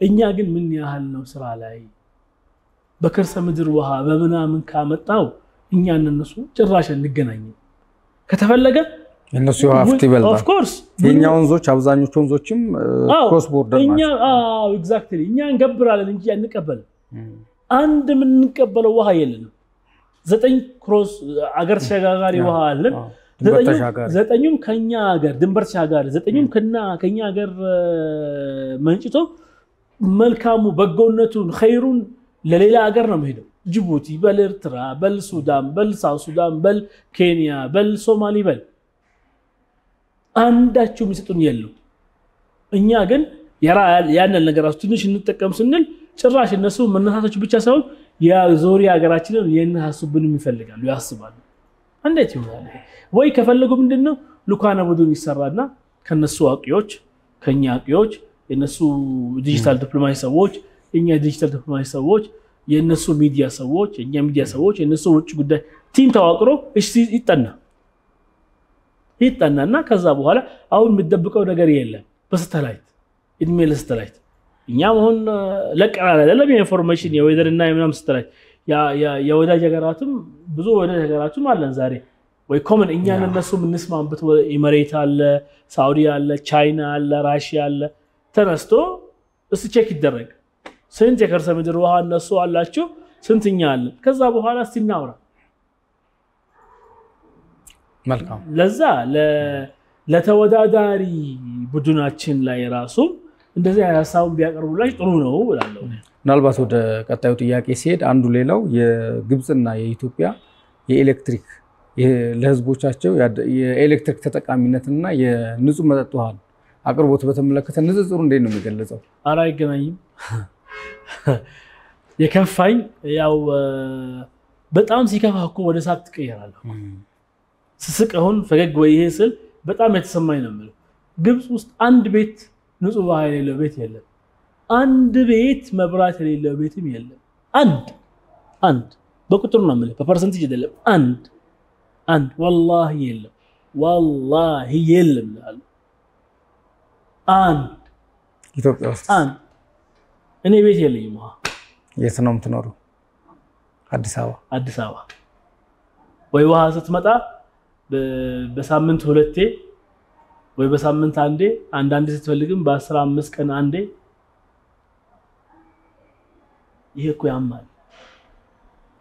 እኛ ግን ምን ያህል ነው ስራ ላይ በከርሰ ምድር ውሃ በመናምን ካመጣው እኛ እነሱ ጭራሽ እንገናኝ ከተፈለገ እነሱ ሀፍት ይበልጣል ኦፍ ኮርስ የኛ ወንዞች አብዛኞቹ ወንዞችም ክሮስ ቦርደር ናቸው እኛ ኤግዛክትሊ እኛ እንገብራለን እንጂ አንቀበል አንድ ምን እንቀበለው ውሃ የለንም 9 ክሮስ አገር ተሻጋጋሪ ውሃ አለን ዘጠኙም ከኛ ሀገር ድንበር ተሻጋሪ ዘጠኙም ከኛ ሀገር መንጭቶ መልካሙ በጎነቱን ኸይሩን ለሌላ ሀገር ነው የሚሄደው ጅቡቲ በኤርትራ በሱዳን በሳውዝ ሱዳን በኬንያ በሶማሊ አንዳችሁ የሚሰጡን የለው እኛ ግን ያንን ነገራችሁ ትንሽ እንጠቀም ስንል ጭራሽ እነሱ መነሳታቸው ብቻ ሳይሆን ያ ዞሪ ሀገራችንን የነሐሱብንም ይፈልጋሉ ያስባሉ እንዴት ይሆናል ወይ ከፈለጉ ምንድነው ሉካና ቡድን ይሰራና ከነሱ አቂዎች ከኛ አቂዎች የነሱ ዲጂታል ዲፕሎማሲ ሰዎች እኛ ዲጂታል ዲፕሎማሲ ሰዎች የነሱ ሚዲያ ሰዎች እኛ ሚዲያ ሰዎች የነሱ ውጭ ጉዳይ ቲም ተዋቅሮ እሺ ይጣናና ከዛ በኋላ አሁን የሚደብቀው ነገር የለም በስታላይት ኢሜል ስታላይት እኛም አሁን ለቀራለ አይደለም ኢንፎርሜሽን የዌዘርና የምናም ስታላይት የወዳጅ ሀገራትም ብዙ ወዳጅ ሀገራትም አለን ዛሬ ወይ ኮመን እኛን እነሱ ምንስማምበት ኢሚሬት አለ ሳውዲ አለ ቻይና አለ ራሺያ አለ ተነስቶ እሱ ቼክ ይደረግ ስንት የከርሰ ምድር ውሃ እነሱ አላችሁ ስንትኛ አለ ከዛ በኋላ ሲናወራ መልካም ለዛ ለተወዳዳሪ ቡድናችን ላይ ራሱ እንደዚህ ሐሳቡን ቢያቀርቡላችሁ ጥሩ ነው ብላለሁ ምናልባት ወደ ቀጣዩ ጥያቄ ሲሄድ አንዱ ሌላው የግብጽና የኢትዮጵያ የኤሌክትሪክ ለህዝቦቻቸው የኤሌክትሪክ ተጠቃሚነትና የንጹህ መጠጥ ውሃ አቅርቦት በተመለከተ ንጽጽሩ እንዴት ነው የሚገለጸው አይገናኝም የከፋኝ ያው በጣም ሲከፋኩ ወደ ሳቅ ትቀየራለህ ስስቀውን ፈገግ ወይ ይሄ ስል በጣም የተሰማኝ ነው ማለት ግብጽ ውስጥ አንድ ቤት ንጹህ ውሃ የሌለው ቤት የለም አንድ ቤት መብራት የሌለው ቤትም የለም አንድ በቁጥር ነው ማለት በፐርሰንቴጅ አይደለም አንድ والله የለም አንድ ኢትዮጵያ ውስጥ እኔ ቤት የለኝም ውሃ የት ነው የምትኖረው አዲስ አበባ ወይ ውሃ ስትመጣ በሳምንት ሁለቴ ወይ በሳምንት አንዴ ስትፈልግም በ15 ቀን አንዴ ይሄ እኮ ያማል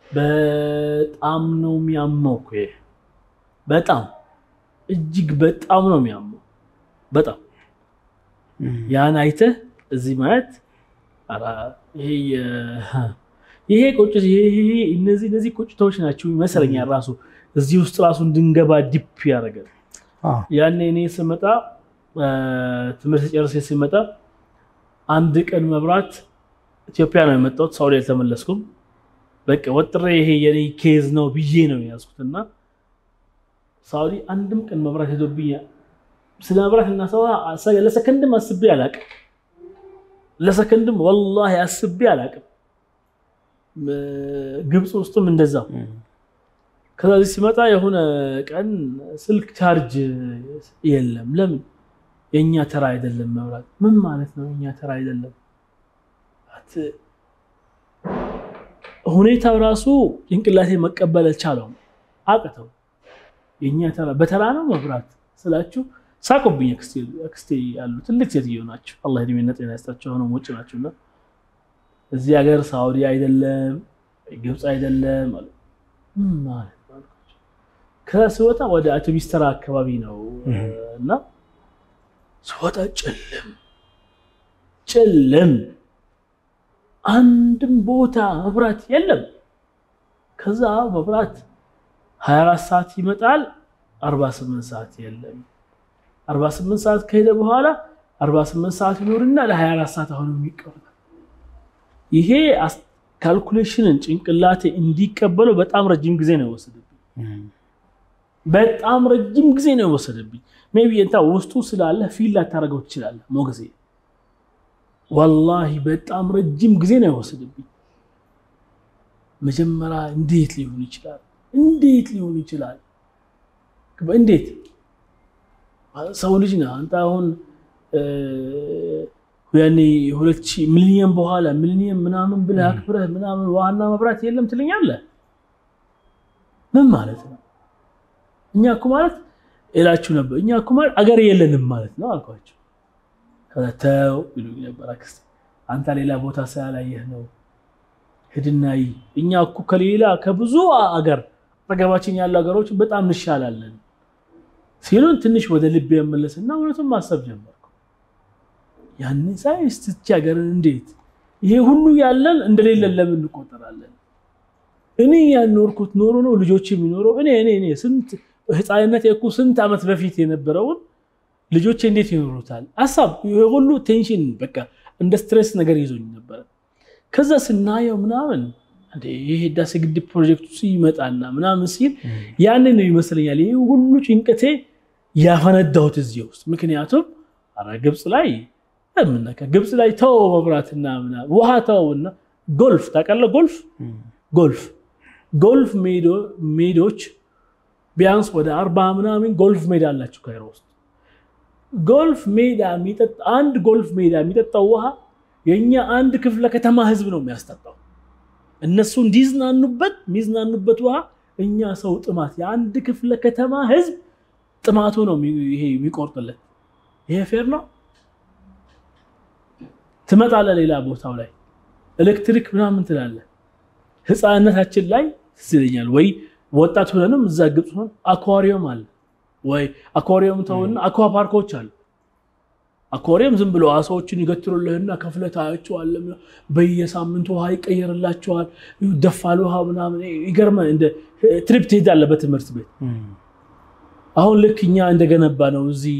በጣም ነው የሚያመው እኮ በጣም እጅግ በጣም ነው የሚያመው በጣም ያን አይተህ እዚህ ማለት አራ ይሄ ቁጭት ይሄ እነዚህ ቁጭቶች ናቸው መሰለኛ ራሱ እዚህ ውስጥ ራሱ እንድንገባ ዲፕ ያደርጋል ያኔ እኔ ስመጣ ትምህርት ጨርሼ ስመጣ አንድ ቀን መብራት ኢትዮጵያ ነው የመጣሁት ሳውዲ ተመለስኩም በቃ ወጥሬ ይሄ የኔ ኬዝ ነው ብዬ ነው ያዝኩትና ሳውዲ አንድም ቀን መብራት ሄዶብኝ ስለ መብራትና ሰው ለሰከንድም አስቤ አላቅም ለሰከንድም والله አስቤ አላቅም ግብጽ ውስጥም እንደዛው ከዚህ ሲመጣ የሆነ ቀን ስልክ ቻርጅ የለም ለምን የኛ ተራ አይደለም መብራት ምን ማለት ነው የኛ ተራ አይደለም ሁኔታው ራሱ እንቅላቴ መቀበል አልቻለው አቀተው የኛ ተራ በተራ ነው መብራት ስላችሁ ሳቁብኝ አክስቴ ያሉ ትልቅ ሴትዮ ናቸው አላህ እድሜና ጤና ይስጣቸው ሆነው ወጭ ናቸውና እዚህ ሀገር ሳውዲ አይደለም ግብጽ አይደለም ማለት ከስወጣ ወደ አውቶቡስ ተራ አካባቢ ነው እና ስወጣ ጨለም አንድም ቦታ መብራት የለም ከዛ መብራት 24 ሰዓት ይመጣል 48 ሰዓት የለም 48 ሰዓት ከሄደ በኋላ 48 ሰዓት ይኖርና ለ24 ሰዓት አሁንም ይቀርባል ይሄ ካልኩሌሽንን ጭንቅላቴ እንዲቀበለው በጣም ረጅም ጊዜ ነው የወሰደብኝ በጣም ረጅም ጊዜ ነው የወሰደብኝ ሜቢ እንታ ውስጡ ስላለ ፊል ላታረጋው ይችላል ሞገዜ والله በጣም ረጅም ጊዜ ነው የወሰደብኝ መጀመሪያ እንዴት ሊሆን ይችላል እንዴት ሰው ልጅ ነው አንተ አሁን ያኔ 2 ሚሊዮን በኋላ ሚሊዮን ምናምን ብለህ አክብረህ ምናምን ዋና መብራት የለም ትልኛለህ ምን ማለት ነው እኛ እኮ ማለት እላችሁ ነበር እኛ እኮ ማለት አገር የለንም ማለት ነው አልኳቸው ከተው ይሉኝ ነበር አክስቴ አንተ ሌላ ቦታ ሳላየህ ነው ሄድናይ እኛ እኮ ከሌላ ከብዙ አገር ተገባችን ያለው አገሮች በጣም እንሻላለን ሲሉን ትንሽ ወደ ልብ ያመለስና እውነቱን ማሰብ ጀመርኩ ያን ሳይስት ቻገር እንዴት ይሄ ሁሉ ያለን እንደሌለ ለምን እንቆጠራለን እኔ ያኖርኩት ኖሮ ነው ልጆች የሚኖረው እኔ ስንት ህፃንነት እኮ ስንት አመት በፊት የነበረው ልጆች እንዴት ይኖሩታል አሳብ ይሄ ሁሉ ቴንሽን በቃ እንደ ስትሬስ ነገር ይዞኝ ነበር ከዛ ስናየው ምናምን እንዴ ይሄ ዳስ ግድብ ፕሮጀክቱ ሲመጣና ምናምን ሲል ያን ነው ይመስለኛል ይሄ ሁሉ ጭንቀቴ ያፈነዳሁት እዚህ ውስጥ ምክንያቱም አራ ግብጽ ላይ ምንነካ ግብጽ ላይ ተው መብራትና ምናምን ውሃ ተውና ጎልፍ ታቀለ ጎልፍ ሜዶች ቢያንስ ወደ 40 ምናምን ጎልፍ ሜዳ አላችሁ ካይሮ ውስጥ ጎልፍ ሜዳ የሚጠጣ አንድ ጎልፍ ሜዳ የሚጠጣው ውሃ የኛ አንድ ክፍለ ከተማ ህዝብ ነው የሚያስጠጣው እነሱ ሚዝናኑበት ውሃ እኛ ሰው ጥማት የአንድ ክፍለ ከተማ ህዝብ ጥማቱ ነው ይሄ የሚቆርጥለት ይሄ ፌር ነው ትመጣለ ሌላ ቦታው ላይ ኤሌክትሪክ ምናምን ትላለ ህፃንነታችን ላይ ስለኛል ወይ ወጣት ሆነንም እዛ ግብጽ ሆነ አኳሪየም አለ ወይ አኳሪየም ተውና አኳ ፓርኮች አሉ አኳሪየም ዝም ብሎ አሳዎችን ይገትሩልህና ከፍለታቸው አለ በየሳምንቱ ውሃ ይቀየርላቸዋል ደፋሉ ውሃ ምናምን ይገርማ እንደ ትሪፕ ትሄዳለ በትምህርት ቤት አሁን ልክኛ እንደገነባ ነው እዚህ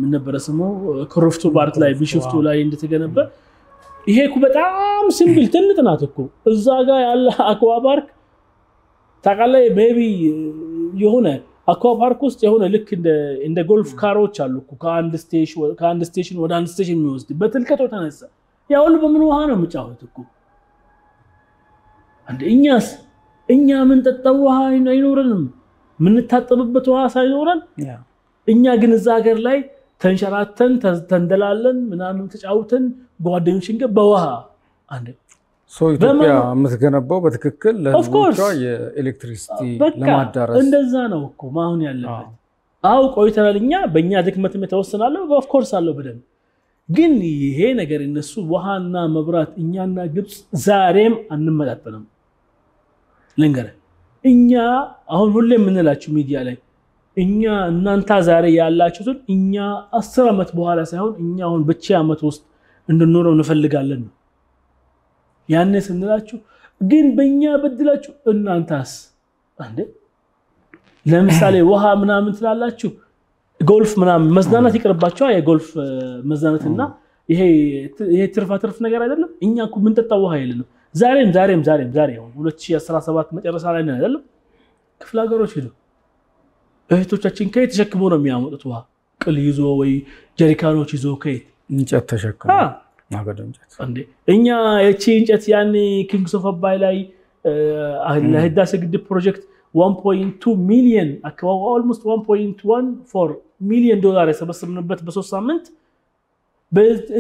ምን ነበር ስሙ ኮረፍቱ ፓርክ ላይ ቢሽፍቱ ላይ እንደተገነባ ይሄ እኮ በጣም ሲምፕል ትንጥናት እኮ እዛ ጋር ያለ አኳ ፓርክ ታቃላይ ቤቢ የሆነ አኳ ፓርክ ውስጥ የሆነ ልክ እንደ ጎልፍ ካሮች አሉ እኮ ከአንድ ስቴሽን ወደ አንድ ስቴሽን የሚወስድ በትልቀቱ ተነሳ ያው ሁሉ በምን ውሃ ነው የምጫወት እኮ አንድ እኛ ምን ጠጣው ውሃ አይኖርንም ምን ታጠብበት ውሃ ሳይኖረን እኛ ግን እዛ ሀገር ላይ ተንሸራተን ተንደላለን ምናምን ተጫውተን ጓደኞችን ጋር በውሃ አንድ ኢትዮጵያ የምትገነባው በትክክል ለህዝቦቿ የኤሌክትሪሲቲ ለማዳረስ እንደዛ ነው እኮ ማሁን ያለበት አው ቆይተናልኛ በእኛ ድክመት ተወሰናለሁ ኦፍ ኮርስ አለው በደንብ ግን ይሄ ነገር እነሱ ውሃና መብራት እኛና ግብጽ ዛሬም አንመጣጠንም ልንገር እኛ አሁን ሁሌ የምንላችሁ ሚዲያ ላይ እኛ እናንተ ዛሬ ያላችሁት እኛ 10 አመት በኋላ ሳይሆን እኛ አሁን በቺ አመት ውስጥ እንድንኖረው እንፈልጋለን ያኔ ስንላችሁ ግን በእኛ በድላችሁ እናንተስ አንዴ ለምሳሌ ውሃ ምናምን ትላላችሁ ጎልፍ ምናምን መዝናናት ይቀርባችሁ የጎልፍ መዝናናትና ይሄ ትርፍ ነገር አይደለም እኛ እኮ ምን ጠጣው ውሃ የለንም ዛሬም 2017 መጨረሻ ላይ ነው አይደለም ክፍለ ሀገሮች ሄዱ እህቶቻችን ከየት ተሸክመው ነው የሚያመጡት ውሃ ቅል ይዞ ወይ ጀሪካኖች ይዞ ከየት እንጨት ተሸክመው ማገደንጨት አንዴ እኛ እቺ እንጨት ያኔ ኪንግስ ኦፍ አባይ ላይ ለህዳሴ ግድብ ፕሮጀክት 1.2 ሚሊዮን almost 1.14 ሚሊዮን ዶላር የሰበሰብንበት በ3 ሳምንት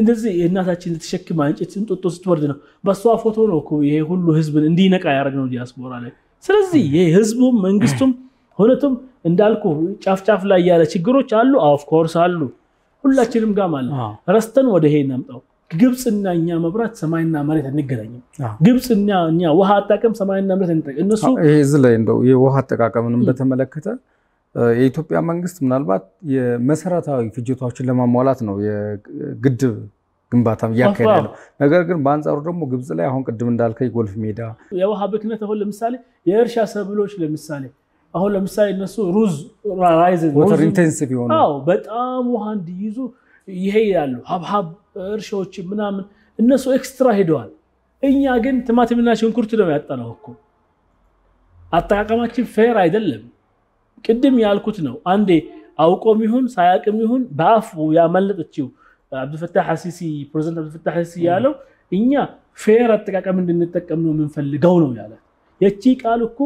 እንደዚህ እናታችን ተሸክማ እንጨት እንጦጦ ስትወርድ ነው በሷ ፎቶ ነው እኮ ይሄ ሁሉ ህዝብን እንዲነቃ ያደረገው ዲያስፖራ ላይ ስለዚህ ይሄ ህዝቡም መንግስቱም ሁለቱም እንዳልኩ ጫፍጫፍ ላይ ያለ ችግሮች አሉ ኦፍ ኮርስ አሉ ሁላችንም ጋር ማለት ረስተን ወደ ይሄ እናምጣው ግብጽና እኛ መብራት ሰማይና መሬት እንገናኝም ግብጽና እኛ ውሃ አጣቀም ሰማይና መሬት እንጠቀም እነሱ ይሄ ዝላይ እንደው የውሃ አጠቃቀምንም በተመለከተ የኢትዮጵያ መንግስት ምናልባት የመሰረታዊ ፍጆታዎችን ለማሟላት ነው የግድብ ግንባታም ያካሄዳል ነገር ግን በአንጻሩ ደግሞ ግብጽ ላይ አሁን ቅድም እንዳልከው የጎልፍ ሜዳ የውሃ ብክነት አሁን ለምሳሌ የእርሻ ሰብሎች ለምሳሌ አሁን ለምሳሌ እነሱ ሩዝ ራይዝ ዋተር ኢንቴንሲቭ ይሆኑ በጣም ውሃ እንዲይዙ ይሄ ያሉ ሀብሀብ እርሻዎች ምናምን እነሱ ኤክስትራ ሄደዋል እኛ ግን ቲማቲምና ሽንኩርት ነው ያጣነው እኮ አጠቃቀማችን ፌር አይደለም ቅድም ያልኩት ነው አንዴ አውቆም ይሁን ሳያቅም ይሁን ባፉ ያመለጠችው አብዱልፈታህ ሐሲሲ ፕሬዝዳንት አብዱልፈታህ ሐሲሲ ያለው እኛ ፌር አጠቃቀም እንድንጠቀም ነው የምንፈልገው ነው ያለ የቺ ቃል እኮ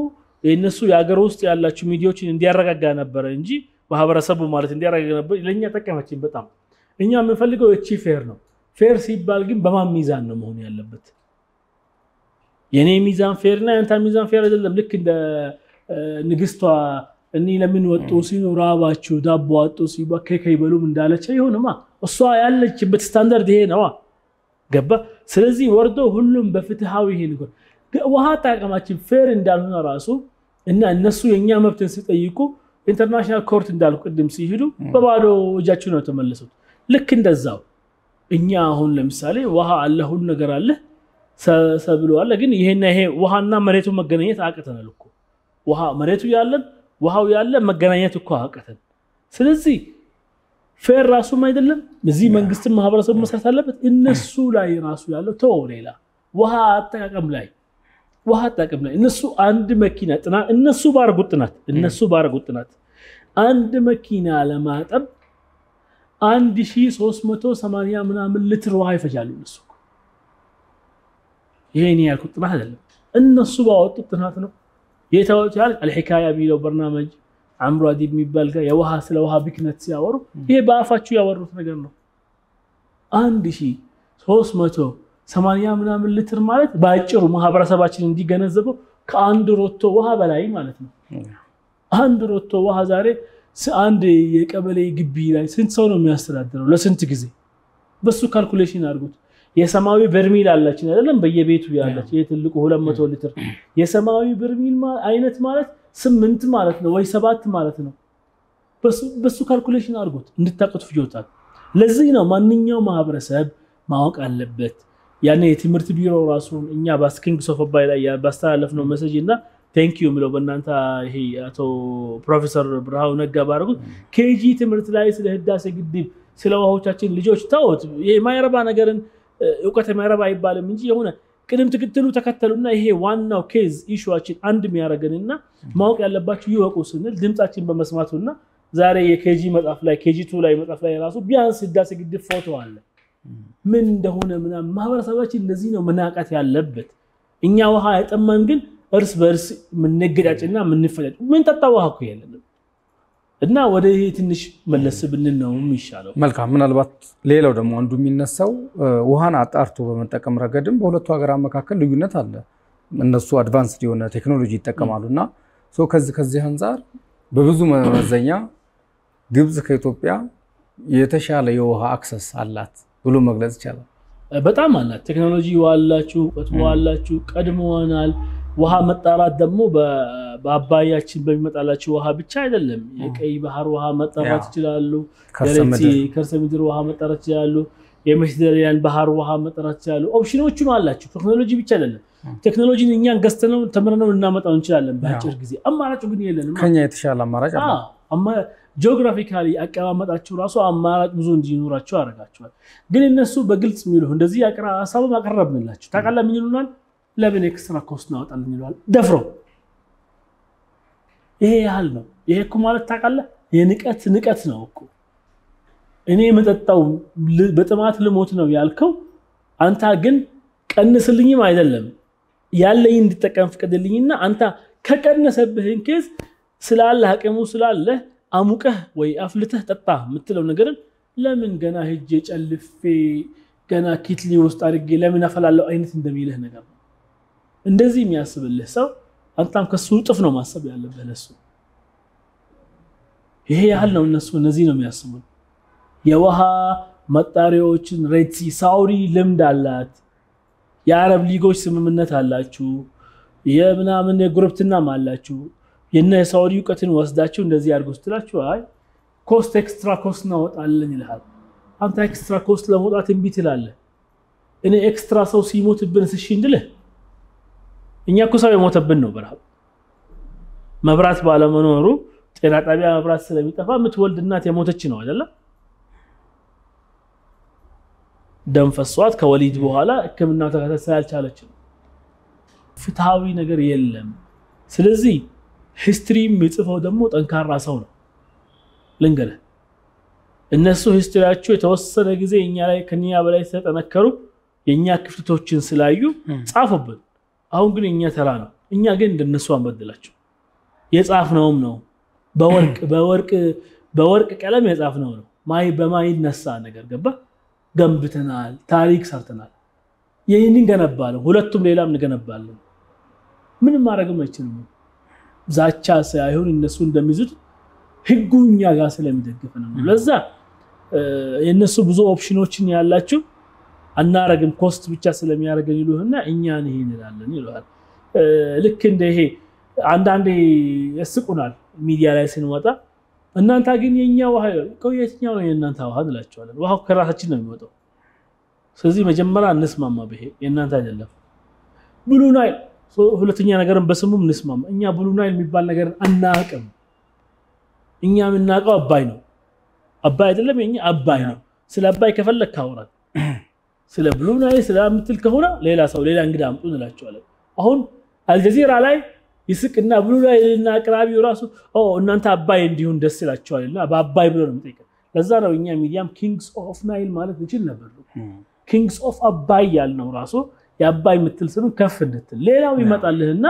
የነሱ ያገር ውስጥ ያላችሁ ሚዲያዎችን እንዲያረጋጋ ነበር እንጂ ማህበረሰቡ ማለት እንዲያረጋጋ ነበር ለኛ ተቀማችን በጣም እኛ የምንፈልገው እቺ ፌር ነው ፌር ሲባል ግን በማን ሚዛን ነው መሆን ያለበት የኔ ሚዛን ፌር እና ያንተ ሚዛን ፌር አይደለም ልክ እንደ ንግስቷ እኒ ለምን ወጡ ሲኖራባችሁ ዳቦ ወጡ ሲባ ከከ ይበሉም እንዳለች ይሁንማ እሷ ያለችበት ስታንዳርድ ይሄ ነው ገባ ስለዚህ ወርዶ ሁሉም በፍትሃዊ ይሄ ነው ውሃ አጠቃቀማችን ፌር እንዳልሆነ ራሱ እና እነሱ የኛ መብትን ሲጠይቁ ኢንተርናሽናል ኮርት እንዳልኩ ቅድም ሲሄዱ በባዶ እጃቸው ነው ተመለሱት ልክ እንደዛው እኛ አሁን ለምሳሌ ውሃ አለ ሁሉ ነገር አለ ሰብሉ አለ ግን ይሄና ይሄ ውሃና መሬቱ መገናኘት አቀተናል እኮ ውሃ መሬቱ ያለን ውሃው ያለ መገናኘት እኮ አቀተን ስለዚህ ፌር ራሱም አይደለም እዚህ መንግስት ማህበረሰብ መስራት አለበት እነሱ ላይ ራሱ ያለው ተወሬላ ውሃ አጠቃቀም ላይ እነሱ አንድ መኪና ጥና እነሱ ባረጉጥናት አንድ መኪና ለማጠብ 1380 ምናምን ሊትር ውሃ ይፈጃሉ እነሱ ይሄን ያልኩት ጥናት አይደለም እነሱ ባወጡት ጥናት ነው የታወቁ ያለ الحكايه ቢለው በርናመጅ አምሮ አዲብ የሚባል ጋር የውሃ ስለ ውሃ ቢክነት ሲያወሩ ይሄ ባፋችሁ ያወሩት ነገር ነው 1380 ምናምን ሊትር ማለት ባጭሩ ማህበረሰባችን እንዲገነዘበው ከአንድ ሮቶ ውሃ በላይ ማለት ነው አንድ ሮቶ ውሃ ዛሬ አንድ የቀበሌ ግቢ ላይ ስንት ሰው ነው የሚያስተዳድረው ለስንት ጊዜ በሱ ካልኩሌሽን አድርጉት የሰማዊ በርሚል አላችን አይደለም በየቤቱ ያለች የትልቁ 200 ሊትር የሰማዊ በርሚል አይነት ማለት 8 ማለት ነው ወይ 7 ማለት ነው በሱ ካልኩሌሽን አድርጉት እንድታቁት ፍጆታል ለዚህ ነው ማንኛው ማህበረሰብ ማወቅ አለበት ያኔ የትምህርት ቢሮ ራሱን እኛ ባስኪንግ ሶፋባይ ላይ ባስተላለፍነው ሜሴጅ እና ቴንክ ዩ ምለው በእናንተ ይሄ አቶ ፕሮፌሰር ብርሃኑ ነጋ ባረጉት ኬጂ ትምህርት ላይ ስለ ህዳሴ ግድብ ስለ ውሃዎቻችን ልጆች ታውት የማይረባ ነገርን እውቀት የማይረባ አይባልም እንጂ የሆነ ቅድም ተከተሉ ተከተሉና ይሄ ዋናው ኬዝ ኢሹአችን አንድ የሚያረጋግንና ማወቅ ያለባችሁ ይወቁ ስንል ድምጻችን በመስማቱና ዛሬ የኬጂ መጣፍ ላይ ኬጂ2 ላይ መጣፍ ላይ ራሱ ቢያንስ ህዳሴ ግድብ ፎቶ አለ ምን እንደሆነ ምናምን ማህበረሰባችን እንደዚህ ነው መናቃት ያለበት እኛ ውሃ አይጠማን ግን እርስ በርስ ምንነገዳጭና ምንፈለጥ ምን ተጣዋህ እኮ የለም እና ወደ ይሄ ትንሽ መለስ ብንን ነው የሚሻለው መልካም ምናልባት ሌላው ደግሞ አንዱ የሚነሳው ውሃን አጣርቶ በመጠቀም ረገድም በሁለቱ ሀገራት መካከል ልዩነት አለ እነሱ አድቫንስድ የሆነ ቴክኖሎጂ ይጠቀማሉና ከዚህ አንፃር በብዙ መመዘኛ ግብጽ ከኢትዮጵያ የተሻለ የውሃ አክሰስ አላት ብሎ መግለጽ ይቻላል በጣም አላት ቴክኖሎጂ ዋላችሁ ወጥዋላችሁ ቀድሞናል ውሃ መጣራት ደግሞ በአባያችን በሚመጣላችሁ ውሃ ብቻ አይደለም የቀይ ባህር ውሃ መጣራት ይችላሉ ከርሰ ምድር ውሃ መጣራት ይችላሉ የሜዲተራኒያን ባህር ውሃ መጣራት ይችላሉ ኦፕሽኖቹ አላችሁ ቴክኖሎጂ ብቻ አይደለም ቴክኖሎጂን እኛን ገስተነው ተመረነው እናመጣው እንችላለን በአጭር ጊዜ አማራጭ ግን የለንም ከኛ የተሻለ አማራጭ አለ ጂኦግራፊካሊ አቀማመጣቸው ራሱ አማራጭ ብዙ እንዲኖራቸው አረጋቸዋል ግን እነሱ በግልጽ የሚሉ እንደዚህ ሐሳቡ ማቀረብንላችሁ ታቃላ ምን ይሉናል ለምን ኤክስትራ ኮስት እናወጣለን ይላል ደፍሮ ይሄ ያህል ነው ይሄ እኮ ማለት ታቃላ የንቀት ነው እኮ እኔ መጠጣው በጥማት ልሞት ነው ያልከው አንተ ግን ቀንስልኝም አይደለም ያለኝ እንድጠቀም ፍቀድልኝና አንተ ከቀነሰብህን ኬዝ ስላለ አቅሙ ስላለ አሙቀህ ወይ አፍልተህ ጠጣ ምትለው ነገር ለምን ገና ሄጄ ጨልፌ ገና ኪትሊ ውስጥ አድርጌ ለምን አፈላለው አይነት እንደሚልህ ነገር እንደዚህ የሚያስብልህ ሰው አንተም ከሱ ጥፍ ነው ማሰብ ያለብህ ለሱ ይሄ ያህል ነው እነሱ እነዚህ ነው የሚያስቡት የውሃ መጣሪያዎችን ሬድሲ ሳውዲ ልምድ አላት የአረብ ሊጎች ስምምነት አላችሁ የምናምን የግሩፕትና ማላችሁ የነ ሳውዲ እውቀትን ወስዳችሁ እንደዚህ አድርጉ ስትላችሁ አይ ኮስት ኤክስትራ ኮስት ነው ወጣለን ይላል አንተ ኤክስትራ ኮስት ለመውጣት እንቢት ይላል እኔ ኤክስትራ ሰው ሲሞትብን እሺ እንድልህ እኛ እኮ ሰው የሞተብን ነው በረሃብ መብራት ባለመኖሩ ጤና ጣቢያ መብራት ስለሚጠፋ ምትወልድ እናት የሞተች ነው አይደለ ደም ፈሷት ከወሊድ በኋላ ህክምና ተከታታይ አልቻለች ፍትሃዊ ነገር የለም ስለዚህ ሂስትሪ የሚጽፈው ደግሞ ጠንካራ ሰው ነው ልንገር እነሱ ሂስትሪያቸው የተወሰነ ጊዜ እኛ ላይ ከኛ በላይ ተጠነከሩ የኛ ክፍተቶችን ስላዩ ጻፉብን አሁን ግን እኛ ተራ ነው እኛ ግን እንደነሱ አንበደላቸው የጻፍነውም ነው በወርቅ ቀለም የጻፍነው ነው ማይ በማይነሳ ነገር ገባ ገንብተናል ታሪክ ሰርተናል ይሄንን ገነባለን ሁለቱም ሌላም ገነባለን ምንም ማድረግም አይችልም ዛቻ ሳይሆን እነሱ እንደሚዙት ህጉኛ ጋር ስለሚደግፍ ነው ለዛ የነሱ ብዙ ኦፕሽኖችን ያላችሁ አናረግም ኮስት ብቻ ስለሚያረገን ይሉህና እኛን ይሄን ይላልን ይላል ልክ እንደ ይሄ አንዳንዴ ያስቁናል ሚዲያ ላይ ሲንወጣ እናንተ ግን የኛ ውሃ ቆየትኛው ነው የእናንተ ውሃ እንላቸዋለን ውሃው ከራሳችን ነው የሚወጣው ስለዚህ መጀመሪያ እንስማማ በሄ የእናንተ አይደለም ብሉ ናይል ሁለተኛ ነገርን በስሙም እንስማማ እኛ ብሉ ናይል የሚባል ነገር አናቀም እኛ ምናቀው አባይ ነው አባይ አይደለም የኛ አባይ ነው ስለ አባይ ከፈለክ አውራት ስለ ብሉ ናይል ስለምትል ከሆነ ሌላ ሰው ሌላ እንግዳ አምጡ እንላቸዋለን አሁን አልጀዚራ ላይ ይስቅና ብሉ ናይልና አቅራቢው ራሱ እናንተ አባይ እንዲሁን ደስ ይላቸዋልና በአባይ ብሎ ነው የሚጠይቀው ለዛ ነው እኛ ሚዲያም ኪንግስ ኦፍ ናይል ማለት ይችል ነበር ኪንግስ ኦፍ አባይ ያልነው ራሱ የአባይ ምትል ስሙ ከፍ እንድትል ሌላው ይመጣልህና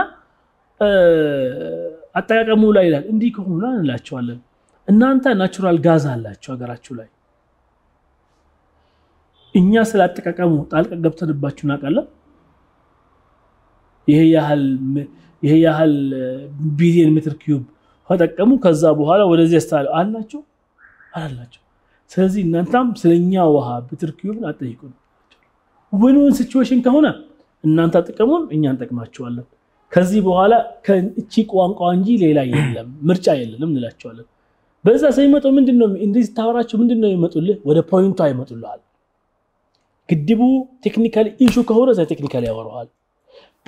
አጠቃቀሙ ላይ ይላል እንዲህ ከሆነ እንላቸዋለን እናንተ ናቹራል ጋዝ አላችሁ ሀገራችሁ ላይ እኛ ስላጠቃቀሙ ጣልቃ ገብተንባችሁ ናቃለን ይሄ ያህል ቢሊየን ሜትር ኪዩብ ተጠቀሙ ከዛ በኋላ ወደዚህ ያስታሉ አላችሁ ስለዚህ እናንተም ስለኛ ውሃ ሜትር ኪዩብ አጠይቁን ወይንም ሲቹዌሽን ከሆነ እናንተ ተጠቀሙን እኛን ተጠቅማችኋለን ከዚህ በኋላ ከእቺ ቋንቋ እንጂ ሌላ የለም ምርጫ የለም እንላቸዋለን በዛ ሳይመጡ ምንድነው እንደዚህ ታወራችሁ ምንድነው ይመጡልህ ወደ ፖይንቱ አይመጡልሃል ግድቡ ቴክኒካሊ ኢሹ ከሆነ ቴክኒካሊ ያወራዋል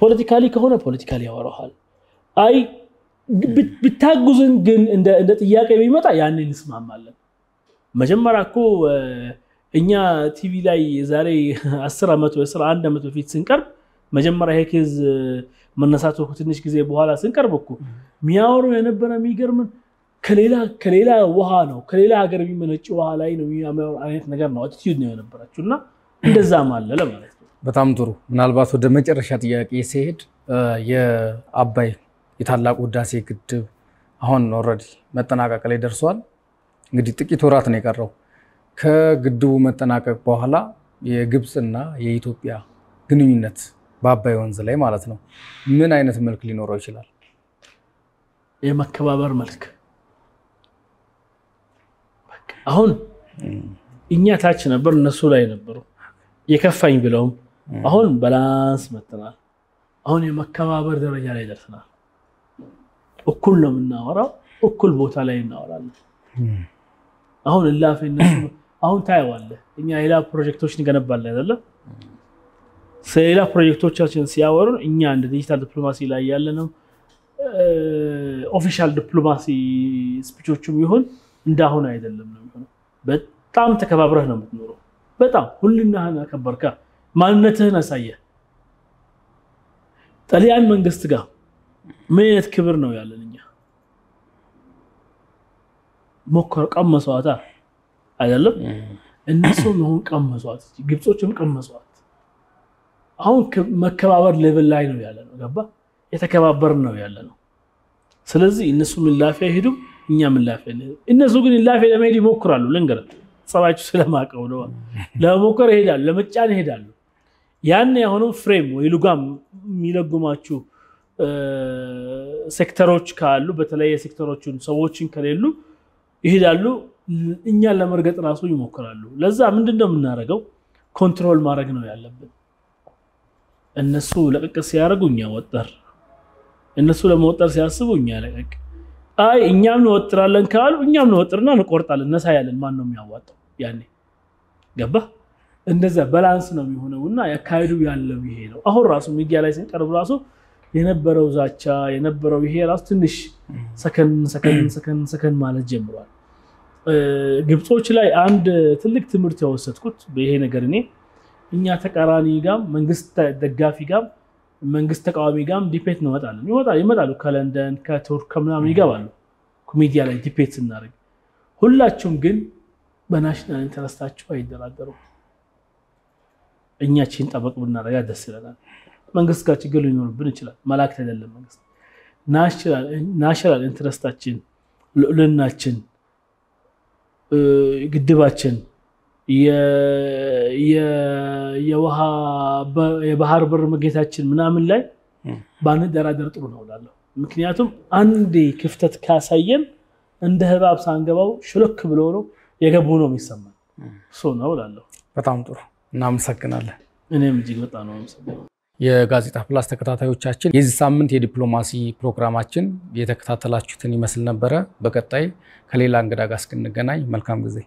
ፖለቲካሊ ከሆነ ፖለቲካሊ ያወራዋል አይ ብታጉዝን ግን እንደ ጥያቄ ቢመጣ ያንን እንስማማለን መጀመሪያ እኮ እኛ ቲቪ ላይ ዛሬ 10 አመት ወይ 11 አመት በፊት ስንቀርብ መጀመሪያ ሄኬዝ መነሳቱ ትንሽ ጊዜ በኋላ ስንቀርብ እኮ ሚያወሩ የነበረ የሚገርም ከሌላ ውሃ ነው ከሌላ ሀገር የሚመነጭ ውሃ ላይ ነው የሚያመው አይነት ነገር ነው አቲቲዩድ ነው የነበራችሁና እንደዛ ማለለ ማለት ነው በጣም ጥሩ ምናልባት ወደ መጨረሻ ጥያቄ ሲሄድ የአባይ የታላቁ ህዳሴ ግድብ አሁን ኦሬዲ መጠናቀቅ ላይ ደርሷል እንግዲህ ጥቂት ወራት ነው የቀረው ከግድቡ መጠናቀቅ በኋላ የግብጽና የኢትዮጵያ ግንኙነት በአባይ ወንዝ ላይ ማለት ነው ምን አይነት መልክ ሊኖረው ይችላል የመከባበር መልክ አሁን እኛ ታች ነበር እነሱ ላይ ነበሩ የከፋኝ ብለውም አሁን ባላንስ መጥተናል አሁን የመከባበር ደረጃ ላይ ደርሰናል እኩል ነው የምናወራው እኩል ቦታ ላይ እናወራለን አሁን እላፈነሱ አሁን ታይዋለህ እኛ ሌላ ፕሮጀክቶች እንገነባለን አይደለ ሌላ ፕሮጀክቶቻችን ሲያወሩን እኛ እንደ ዲጂታል ዲፕሎማሲ ላይ ያለነው ኦፊሻል ዲፕሎማሲ ስፒቾቹም ይሁን እንዳሁን አይደለም ነው የሚሆነው በጣም ተከባብረህ ነው የምትኖረው በጣም ሁሉናህን አከበርካ ማንነትህን አሳየ ጣሊያን መንግስት ጋር ምን አይነት ክብር ነው ያለን እኛ ሞከር ቀመሷታ አይደለም እነሱ ነው ቀመሷት ግብጾችም ቀመሷት አሁን መከባበር ሌቭል ላይ ነው ያለነው ገባ የተከባበር ነው ያለነው ስለዚህ እነሱ ምላፊ ሄዱ እኛ ምላፊ እነሱ ግን ምላፊ ለመሄድ ይሞክራሉ ለንገር ጸባችሁ ስለማቀው ነው ለሞከር ይሄዳሉ ለመጫን ይሄዳሉ ያን ያሆነው ፍሬም ወይ ሉጋም የሚለጉማችሁ ሴክተሮች ካሉ በተለየ ሴክተሮችን ሰዎችን ከሌሉ ይሄዳሉ እኛ ለመርገጥ ራሱ ይሞክራሉ ለዛ ምንድነው የምናረጋው ኮንትሮል ማድረግ ነው ያለብን እነሱ ለቀቀስ ያረጉኛ ወጣር እነሱ ለመወጣር ሲያስቡ እኛ ለቀቅ አይ እኛም ነው ወጥራለን ካሉ እኛም ነው ወጥርና እንቆርጣለን ነሳያለን ማን ነው የሚያዋጣው ያኔ ገባ እንደዛ ባላንስ ነው የሚሆነውና ያካይዱ ያለው ይሄ ነው አሁን ራሱ ሚዲያ ላይ ሲንቀርብ ራሱ የነበረው ዛቻ የነበረው ይሄ ራሱ ትንሽ ሰከን ማለት ጀምሯል ግብጾች ላይ አንድ ትልቅ ትምርት ያወሰድኩት በይሄ ነገር እኔ እኛ ተቃራኒ ጋም መንግስት ደጋፊ ጋም መንግስት ተቃዋሚ ጋም ዲቤት ነው ይመጣሉ ከለንደን ከቱርክ ከምናምን ይገባሉ ኮሚዲያ ላይ ዲቤት እናደርግ ሁላችሁም ግን በናሽናል ኢንተረስታችሁ አይደራደሩ እኛችን ጠበቅ ብናረጋ ደስ ይላል መንግስት ጋር ችግር ሊኖርብን ይችላል መላእክት አይደለም መንግስት ናሽናል ኢንተረስታችን ለናችን ግድባችን የባህር በር መጌታችን ምናምን ላይ ባንደራደር ጥሩ ነው እላለሁ ምክንያቱም አንዴ ክፍተት ካሳየን እንደ ህባብ ሳንገባው ሽልክ ብሎ ነው የገቡ ነው የሚሰማን ነው እላለሁ በጣም ጥሩ እናመሰግናለን እኔም እጅግ በጣም ነው የምሰማው የጋዜጣ ፕላስ ተከታታዮቻችን የዚህ ሳምንት የዲፕሎማሲ ፕሮግራማችን የተከታተላችሁትን ይመስል ነበር በቀጣይ ከሌላ እንግዳ ጋር እስክንገናኝ መልካም ጊዜ